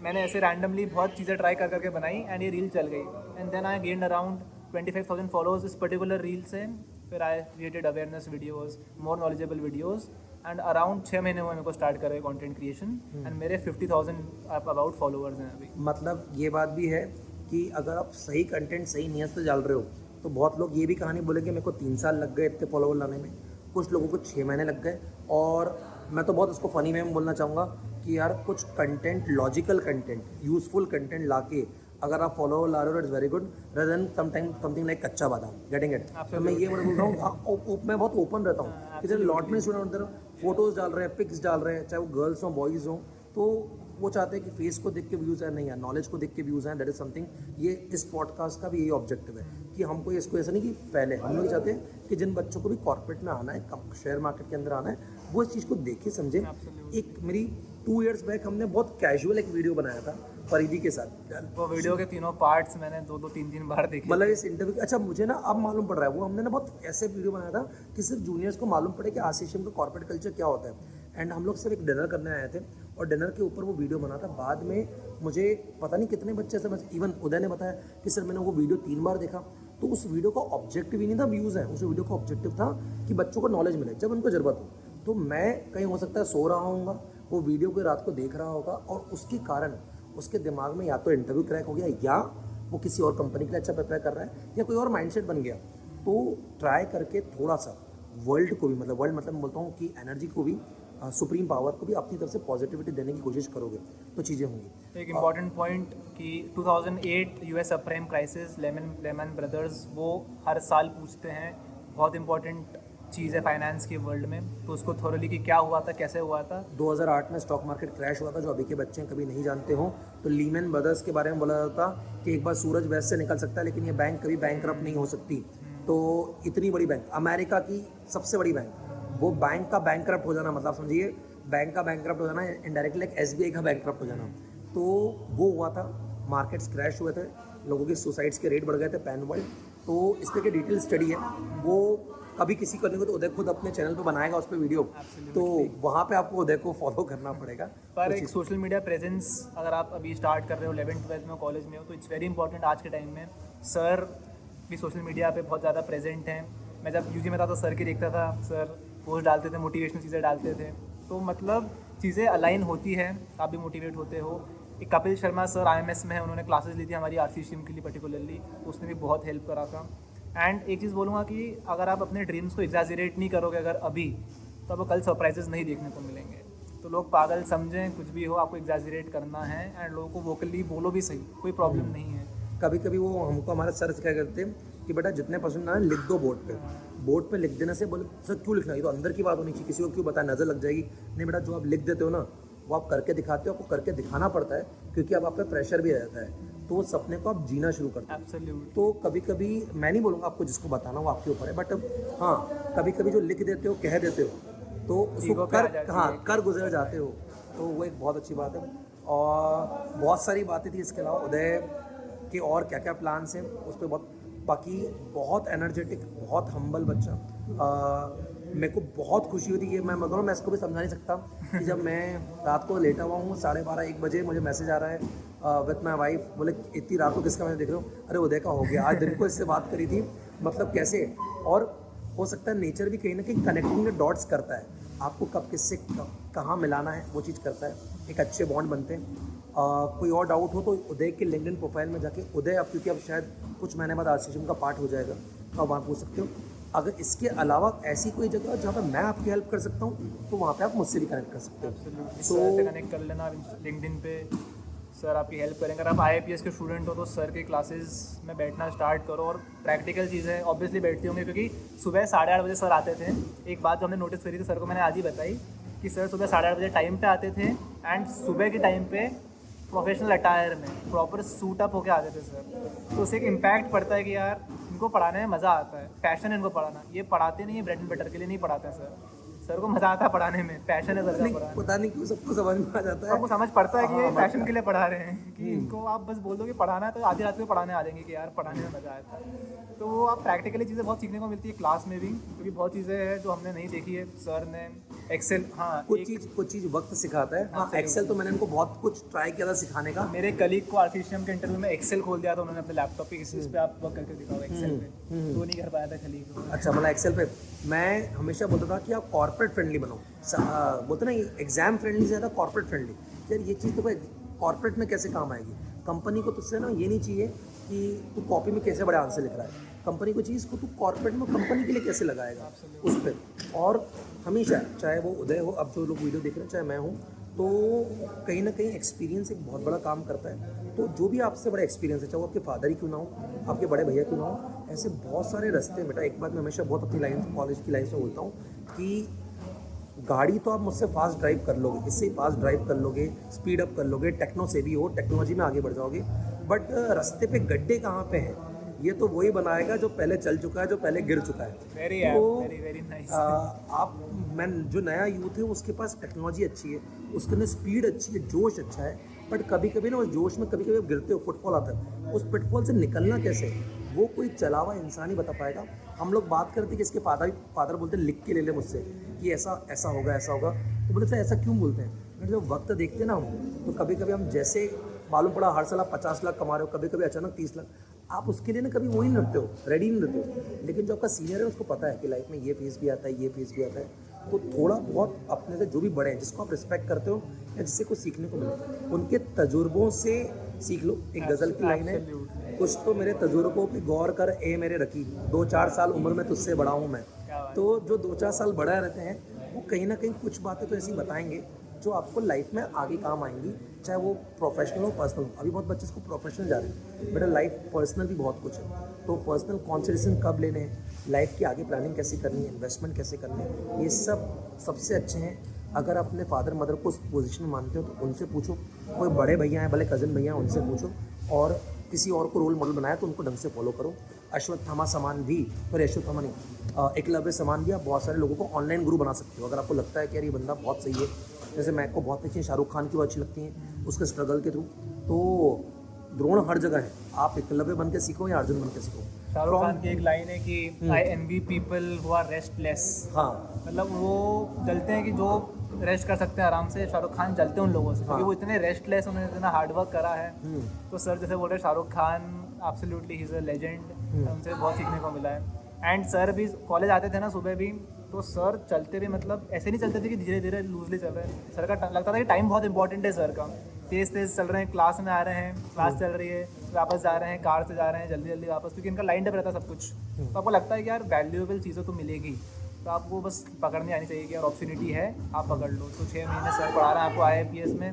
मैंने ऐसे रैंडमली बहुत चीज़ें ट्राई कर करके बनाई एंड ये रील चल गई and then I gained around 25,000 followers इस पर्टिकुलर रील से। फिर I created awareness videos, more knowledgeable videos and around 6 महीने हुए मेरे को स्टार्ट करे कंटेंट क्रिएशन एंड मेरे 50,000 अबाउट फॉलोअर्स हैं अभी। मतलब ये बात भी है कि अगर आप सही कंटेंट सही नियत से डाल रहे हो तो बहुत लोग ये भी कहानी बोलेंगे मेरे को 3 साल लग गए इतने फॉलोवर लाने में, कुछ लोगों को 6 महीने लग गए। और मैं तो बहुत उसको फ़नी में बोलना चाहूँगा कि यार कुछ content, logical content, useful content लाके अगर आप फॉलोवर ला रहे हो it's very good rather than something like कच्चा बादाम, गेटिंग इट। तो मैं ये बोल रहा हूँ, मैं बहुत ओपन रहता हूँ कि जब लॉट में स्टूडेंट अंदर फोटोज़ डाल रहे हैं, पिक्स डाल रहे हैं, चाहे वो गर्ल्स हों बॉयज़ हों, तो वो चाहते हैं कि फेस को देख के व्यूज़ है, नहीं यार नॉलेज को देख के व्यूज़ हैं। दैट इज़ समथिंग, ये इस पॉडकास्ट का भी यही ऑब्जेक्टिव है कि हमको इसको ऐसा नहीं कि फैले, हम लोग चाहते हैं कि जिन बच्चों को भी कॉर्पोरेट में आना है, शेयर मार्केट के अंदर आना है, वो इस चीज़ को देखे समझे। एक मेरी 2 इयर्स बैक हमने बहुत कैजुअल एक वीडियो बनाया था परिधि के साथ। वो वीडियो के तीनों पार्ट्स मैंने 2-3 बार देखे। मतलब इस इंटरव्यू, अच्छा मुझे ना अब मालूम पड़ रहा है, वो हमने ना बहुत ऐसे वीडियो बनाया था कि सिर्फ जूनियर्स को मालूम पड़े कि आशीषम का कॉर्पोरेट कल्चर क्या होता है। एंड हम लोग सिर्फ एक डिनर करने आए थे और डिनर के ऊपर वो वीडियो बना था। बाद में मुझे पता नहीं कितने बच्चे से, इवन उदय ने बताया कि सर मैंने वो वीडियो 3 बार देखा। तो उस वीडियो का ऑब्जेक्टिव ही नहीं था व्यूज़ हैं, उस वीडियो का ऑब्जेक्टिव था कि बच्चों को नॉलेज मिले जब उनको ज़रूरत हो। तो मैं कहीं हो सकता है सो रहा हूँगा, वो वीडियो को रात को देख रहा होगा और उसके कारण उसके दिमाग में या तो इंटरव्यू क्रैक हो गया या वो किसी और कंपनी के लिए अच्छा प्रिपेयर कर रहा है या कोई और माइंडसेट बन गया। तो ट्राई करके थोड़ा सा वर्ल्ड को भी, मतलब वर्ल्ड मतलब मैं बोलता हूँ कि एनर्जी को भी, सुप्रीम पावर को भी अपनी तरफ से पॉजिटिविटी देने की कोशिश करोगे तो चीज़ें होंगी। एक इम्पॉर्टेंट पॉइंट कि 2008 US subprime crisis, Lehman Brothers, वो हर साल पूछते हैं, बहुत इंपॉर्टेंट चीज़ है फाइनेंस की वर्ल्ड में, तो उसको थोरली कि क्या हुआ था, कैसे हुआ था। 2008 में स्टॉक मार्केट क्रैश हुआ था, जो अभी के बच्चे कभी नहीं जानते हो। तो लीमन ब्रदर्स के बारे में बोला जाता कि एक बार सूरज वेस्ट से निकल सकता है लेकिन ये बैंक कभी बैंकरप्ट नहीं हो सकती। तो इतनी बड़ी बैंक, अमेरिका की सबसे बड़ी बैंक, वो बैंक का बैंकरप्ट हो जाना, मतलब समझिए बैंक का बैंकरप्ट हो जाना इनडायरेक्टली एक एसबीआई का बैंकरप्ट हो जाना। तो वो हुआ था, मार्केट्स क्रैश हुए थे, लोगों के सुसाइड्स के रेट बढ़ गए थे पैन वर्ल्ड। तो इस पर की डिटेल स्टडी है, वो कभी किसी करने को तो उदय खुद अपने चैनल पे बनाएगा उस पर वीडियो, तो वहाँ पे आपको उदय को फॉलो करना पड़ेगा। पर एक सोशल मीडिया प्रेजेंस अगर आप अभी स्टार्ट कर रहे हो 11th-12th में, कॉलेज में हो, तो इट्स वेरी इंपॉर्टेंट आज के टाइम में। सर भी सोशल मीडिया पे बहुत ज़्यादा प्रेजेंट हैं। मैं जब यूजी में था तो सर की देखता था, सर पोस्ट डालते थे, मोटिवेशनल चीज़ें डालते थे, तो मतलब चीज़ें अलाइन होती है, आप भी मोटिवेट होते हो। एक कपिल शर्मा सर IMS में है, उन्होंने क्लासेस ली थी हमारी आरसीसीएम के लिए पर्टिकुलरली, उसने भी बहुत हेल्प करा था। एंड एक चीज़ बोलूँगा कि अगर आप अपने ड्रीम्स को एग्जैजरेट नहीं करोगे अगर अभी, तो आपको कल सरप्राइजेस नहीं देखने को मिलेंगे। तो लोग पागल समझें कुछ भी हो, आपको एग्जैजरेट करना है एंड लोगों को वोकली बोलो भी सही, कोई प्रॉब्लम नहीं है। कभी कभी वो हमको हमारे सर क्या करते हैं कि बेटा जितने पसंद आए लिख दो बोर्ड पे लिख देने से, बोले सर क्यों लिखना, ये तो अंदर की बात होनी चाहिए, किसी को क्यों बताए, नज़र लग जाएगी। नहीं बेटा, जो आप लिख देते हो ना वो आप करके दिखाते हो, आपको करके दिखाना पड़ता है क्योंकि अब आप पे प्रेशर भी रहता है, तो वो सपने को आप जीना शुरू करते हैं। तो कभी कभी मैं नहीं बोलूँगा आपको जिसको बताना वो आपके ऊपर है, बट हाँ कभी कभी जो लिख देते हो, कह देते हो, तो उसको कर गुजर जाते हो, तो वो एक बहुत अच्छी बात है। और बहुत सारी बातें थी इसके अलावा उदय के और क्या क्या प्लान्स हैं उस पर बहुत, बाकी बहुत एनर्जेटिक, बहुत हम्बल बच्चा। मेरे को बहुत खुशी होती है, मैं मतलब मैं इसको भी समझा नहीं सकता कि जब मैं रात को लेटा हुआ हूँ 12:30-1 बजे मुझे मैसेज आ रहा है विथ माई वाइफ, बोले इतनी रात को किसका मैसेज देख रहे हो, अरे उदय का हो गया, आज दिन को इससे बात करी थी। मतलब कैसे, और हो सकता है नेचर भी कहीं ना कहीं कनेक्टिंग द डॉट्स करता है, आपको कब किससे कहाँ मिलाना है वो चीज़ करता है, एक अच्छे बॉन्ड बनते हैं। कोई और डाउट हो तो उदय के लिंक्डइन प्रोफाइल में जाके, उदय अब क्योंकि अब शायद कुछ महीने बाद आरसीसीएम का पार्ट हो जाएगा, तो आप वहाँ पूछ सकते हो। अगर इसके अलावा ऐसी कोई जगह जहाँ पर मैं आपकी हेल्प कर सकता हूँ तो वहाँ पे आप मुझसे भी कनेक्ट कर सकते हो। सर से कनेक्ट कर लेना लिंक्डइन पे, सर आपकी हेल्प करेंगे। अगर आप IAPS के स्टूडेंट हो तो सर के क्लासेस में बैठना स्टार्ट करो, और प्रैक्टिकल चीज़ें ऑब्वियसली बैठती होंगी क्योंकि सुबह 8:30 बजे सर आते थे। एक बात जो हमने नोटिस करी थी, सर को मैंने आज ही बताई कि सर सुबह 8:30 बजे टाइम पे आते थे एंड सुबह के टाइम पे प्रोफेशनल अटायर में प्रॉपर सूट अप होके आते थे सर। तो उससे एक इम्पैक्ट पड़ता है कि यार इनको पढ़ाने में मज़ा आता है, पैशन है इनको पढ़ाना। ये पढ़ाते नहीं है ब्रेड एंड बटर के लिए नहीं पढ़ाते हैं सर को मज़ा आता है पढ़ाने में, पैशन है सर का पढ़ाना। पता नहीं क्यों सबको समझ में आ जाता है, आपको समझ पड़ता है कि ये पैशन के लिए पढ़ा रहे हैं, कि इनको आप बस बोल दो कि पढ़ाना है तो आधी रात को पढ़ाने आ जाएंगे कि यार पढ़ाने में मज़ा आता है। तो वो आप प्रैक्टिकली चीज़ें बहुत सीखने को मिलती है क्लास में भी, क्योंकि बहुत चीज़ें हैं जो हमने नहीं देखी है। सर ने एक्सेल, हाँ कुछ चीज़ वक्त सिखाता है। हाँ, Absolutely. एक्सेल तो मैंने इनको बहुत कुछ ट्राई किया था सिखाने का। मेरे कलीग को आरसीसीएम के इंटरव्यू में एक्सेल खोल दिया था उन्होंने अपने लैपटॉप पे, इस पे आप वर्क करके दिखाओ एक्सेल पे, तो नहीं कर पाया था कलीग को। अच्छा, मतलब एक्सेल पे मैं हमेशा बोलता था कि आप कॉर्पोरेट फ्रेंडली बनो। बोलते ना एग्जाम फ्रेंडली से ज़्यादा कॉर्पोरेट फ्रेंडली। यार ये चीज़ तो कॉर्पोरेट में कैसे काम आएगी? कंपनी को तुझसे ना ये नहीं चाहिए कि तू कॉपी में कैसे बड़े आंसर लिख रहा है। कंपनी को चीज़ को तू कॉर्पोरेट में कंपनी के लिए कैसे लगाएगा उस पर। और हमेशा चाहे वो उदय हो, अब जो लोग वीडियो देख रहे हैं, चाहे मैं हूँ, तो कहीं ना कहीं एक्सपीरियंस एक बहुत बड़ा काम करता है। तो जो भी आपसे बड़ा एक्सपीरियंस है, चाहे वो आपके फादर ही क्यों ना हो, आपके बड़े भैया क्यों ना हो, ऐसे बहुत सारे रास्ते हैं बेटा। एक बात मैं हमेशा बहुत अपनी लाइन कॉलेज की लाइन में बोलता हूँ कि गाड़ी तो आप मुझसे फास्ट ड्राइव कर लोगे, इससे फास्ट ड्राइव कर लोगे, स्पीड अप कर लोगे, टेक्नो से भी हो, टेक्नोलॉजी में आगे बढ़ जाओगे, बट रास्ते पे गड्ढे कहाँ पे हैं ये तो वही बनाएगा जो पहले चल चुका है, जो पहले गिर चुका है। Very nice. आप मैं जो नया यूथ है उसके पास टेक्नोलॉजी अच्छी है, उसके अंदर स्पीड अच्छी है, जोश अच्छा है, बट कभी कभी ना उस जोश में कभी कभी आप गिरते हो, फुटफॉल आता है। उस फुटफॉल से निकलना कैसे, वो कोई चला हुआ इंसान ही बता पाएगा। हम लोग बात करते हैं कि इसके फादर बोलते हैं लिख के ले ले मुझसे कि ऐसा ऐसा होगा ऐसा होगा, तो बोले सर ऐसा क्यों बोलते हैं? बट जब वक्त देखते हैं ना हम, तो कभी कभी हम जैसे मालूम पड़ा हर साल आप 50 लाख कमा रहे हो, कभी कभी अचानक 30 लाख, आप उसके लिए ना कभी वही नहीं रखते हो, रेडी नहीं रहते हो। लेकिन जो आपका सीनियर है उसको पता है कि लाइफ में ये फेस भी आता है, ये फेस भी आता है, तो थोड़ा बहुत अपने से जो भी बड़े हैं, जिसको आप रिस्पेक्ट करते हो या जिससे कुछ सीखने को मिले, उनके तजुर्बों से सीख लो। एक गज़ल की लाइन है, कुछ तो मेरे तजुर्बों पे गौर कर ए मेरे रकी, 2-4 साल उम्र में तुझसे बड़ा हूँ मैं। तो जो 2-4 साल बड़ा रहते हैं वो कहीं ना कहीं कुछ बातें तो ऐसी बताएंगे जो आपको लाइफ में आगे काम आएंगी, चाहे वो प्रोफेशनल हो पर्सनल हो। अभी बहुत बच्चे इसको प्रोफेशनल जा रहे हैं, बेटा लाइफ पर्सनल भी बहुत कुछ है। तो पर्सनल कौन से डिसीजन कब लेने हैं, लाइफ की आगे प्लानिंग कैसे करनी है, इन्वेस्टमेंट कैसे करनी है, ये सब सबसे अच्छे हैं। अगर अपने फादर मदर को उस पोजीशन में मानते हो तो उनसे पूछो, कोई बड़े भैया हैं, भले कज़न भैया हैं, उनसे पूछो, और किसी और को रोल मॉडल बनाया तो उनको ढंग से फॉलो करो। अश्वत्थामा समान भी, पर अश्वत्थामा नहीं, एकलव्य समान भी आप बहुत सारे लोगों को ऑनलाइन गुरु बना सकते हो। अगर आपको लगता है कि यार ये बंदा बहुत सही है, जैसे मैं को बहुत अच्छी शाहरुख खान की वो अच्छी लगती हैं उसके स्ट्रगल के थ्रू, तो द्रोण हर जगह है, आप एकलव्य बन के सीखो या अर्जुन बन के सीखो। शाहरुख खान की एक लाइन है कि I envy people who are restless. हाँ, मतलब वो जलते हैं कि जो रेस्ट कर सकते हैं आराम से। शाहरुख खान जलते हैं उन लोगों से क्योंकि वो इतने रेस्टलेस, उन्होंने इतना हार्डवर्क करा है। तो सर जैसे बोल रहे Shahrukh Khan absolutely he is a legend, उनसे बहुत सीखने को मिला है। एंड सर भी कॉलेज आते थे ना सुबह भी, तो सर चलते भी मतलब ऐसे नहीं चलते थे कि धीरे धीरे लूजली चल रहे हैं। सर का लगता था कि टाइम बहुत इंपॉर्टेंट है सर का, तेज़ तेज़ चल रहे हैं, क्लास में आ रहे हैं, क्लास चल रही है, वापस जा रहे हैं, कार से जा रहे हैं, जल्दी जल्दी वापस, क्योंकि इनका लाइन अप रहता है सब कुछ। तो आपको लगता है कि यार वैल्यूएबल चीज़ें तो मिलेगी, तो आपको बस पकड़नी आनी चाहिए कि यार अपॉर्चुनिटी है, आप पकड़ लो। तो 6 महीने सर पढ़ा रहे हैं आपको IAPS में,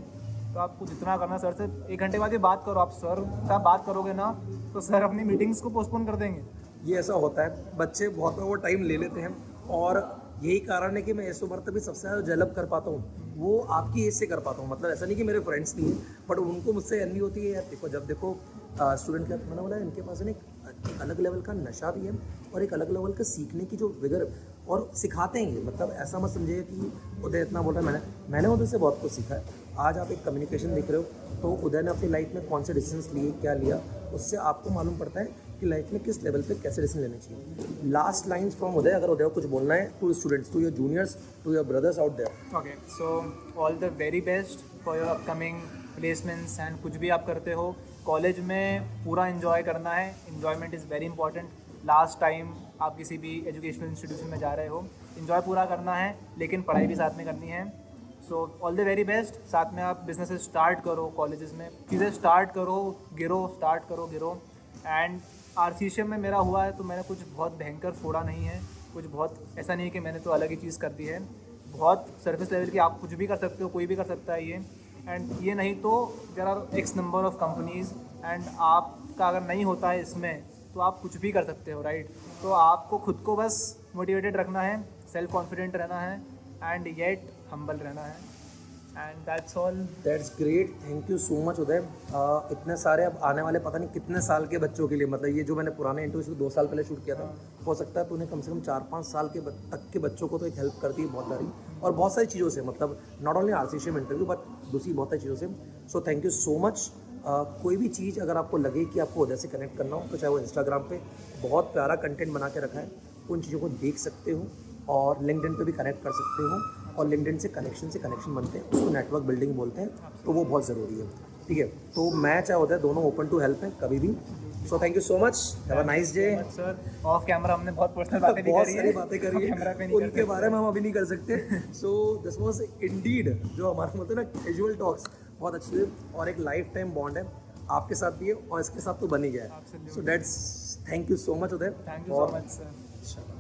तो आपको जितना करना सर से 1 घंटे बाद ही बात करो। आप सर से बात करोगे ना तो सर अपनी मीटिंग्स को पोस्टपोन कर देंगे। ये ऐसा होता है, बच्चे बहुत वो टाइम ले लेते हैं, और यही कारण है कि मैं इस उम्र तक भी सबसे ज़्यादा डेवलप कर पाता हूँ, वो आपकी एज से कर पाता हूँ। मतलब ऐसा नहीं कि मेरे फ्रेंड्स नहीं हैं, बट उनको मुझसे एनवी होती है। यार देखो, जब देखो स्टूडेंट का मैंने बोला इनके पास एक अलग लेवल का नशा भी है और एक अलग लेवल का सीखने की जो विगर, और सिखाते हैं ये। मतलब ऐसा मत समझिए कि उदय इतना बोल रहा है, मैंने उदय से बहुत कुछ सीखा है। आज आप एक कम्युनिकेशन देख रहे हो, तो उदय ने अपनी लाइफ में कौन से डिसीजंस लिए, क्या लिया, उससे आपको मालूम पड़ता है कि लाइफ में किस लेवल पे कैसे डिसीजन लेने चाहिए। लास्ट लाइन्स फ्रॉम उदय, अगर उदय को कुछ बोलना है to students, to your juniors, to your brothers out there. Okay, so all the very best for your upcoming placements and कुछ भी आप करते हो, कॉलेज में पूरा इन्जॉय करना है। Enjoyment is very important. Last time आप किसी भी एजुकेशनल इंस्टीट्यूशन में जा रहे हो, इन्जॉय पूरा करना है, लेकिन पढ़ाई भी साथ में करनी है। सो ऑल द वेरी बेस्ट। साथ में आप बिजनेसेस स्टार्ट करो, कॉलेजेस में चीज़ें स्टार्ट करो, गिरो। एंड आरसीसीएम में मेरा हुआ है तो मैंने कुछ बहुत भयंकर फोड़ा नहीं है, कुछ बहुत ऐसा नहीं है कि मैंने तो अलग ही चीज़ कर दी है। बहुत सरफेस लेवल की, आप कुछ भी कर सकते हो, कोई भी कर सकता है ये। एंड ये नहीं तो there are X number of companies, and आपका अगर नहीं होता है इसमें तो आप कुछ भी कर सकते हो, राइट। तो आपको खुद को बस मोटिवेटेड रखना है, सेल्फ कॉन्फिडेंट रहना है, एंड येट हम्बल रहना है, and that's all. That's great, thank you so much Uday. इतने सारे अब आने वाले पता नहीं कितने साल के बच्चों के लिए, मतलब ये जो मैंने पुराने इंटरव्यू 2 साल पहले शूट किया था, हो सकता है तूने कम से कम 4-5 साल के तक के बच्चों को तो एक हेल्प करती है बहुत सारी, और बहुत सारी चीज़ों से, मतलब नॉट ओनली आरसीसीएम इंटरव्यू बट दूसरी बहुत सारी चीज़ों से। So thank you so much. कोई भी चीज़ अगर आपको लगे कि आपको उदय से कनेक्ट करना हो, तो चाहे वो इंस्टाग्राम पे बहुत प्यारा कंटेंट बना के रखा है, उन चीज़ों को देख सकते हो, और लिंक्डइन पे भी कनेक्ट कर सकते हो। और लिंक्डइन से कनेक्शन बनते हैं, उसको नेटवर्क बिल्डिंग बोलते हैं, तो वो बहुत ज़रूरी है। ठीक है, तो मैं चाहे होता है दोनों ओपन टू हेल्प हैं कभी भी। So thank you so much, have a nice day. Sir of camera हमने बहुत पर्सनल बातें भी बहुत करी सारी है, बातें करी कैमरा पे है, नहीं उनके बारे में हम अभी नहीं कर सकते। सो दिस वाज इंडीड जो हमारे बोलते हैं ना कैजुअल टॉक्स, बहुत अच्छी हुई और एक लाइफ टाइम बॉन्ड है आपके साथ भी है और इसके साथ तो बन ही गया है। Absolutely. So that's thank you so much Uday. Thank you so much sir.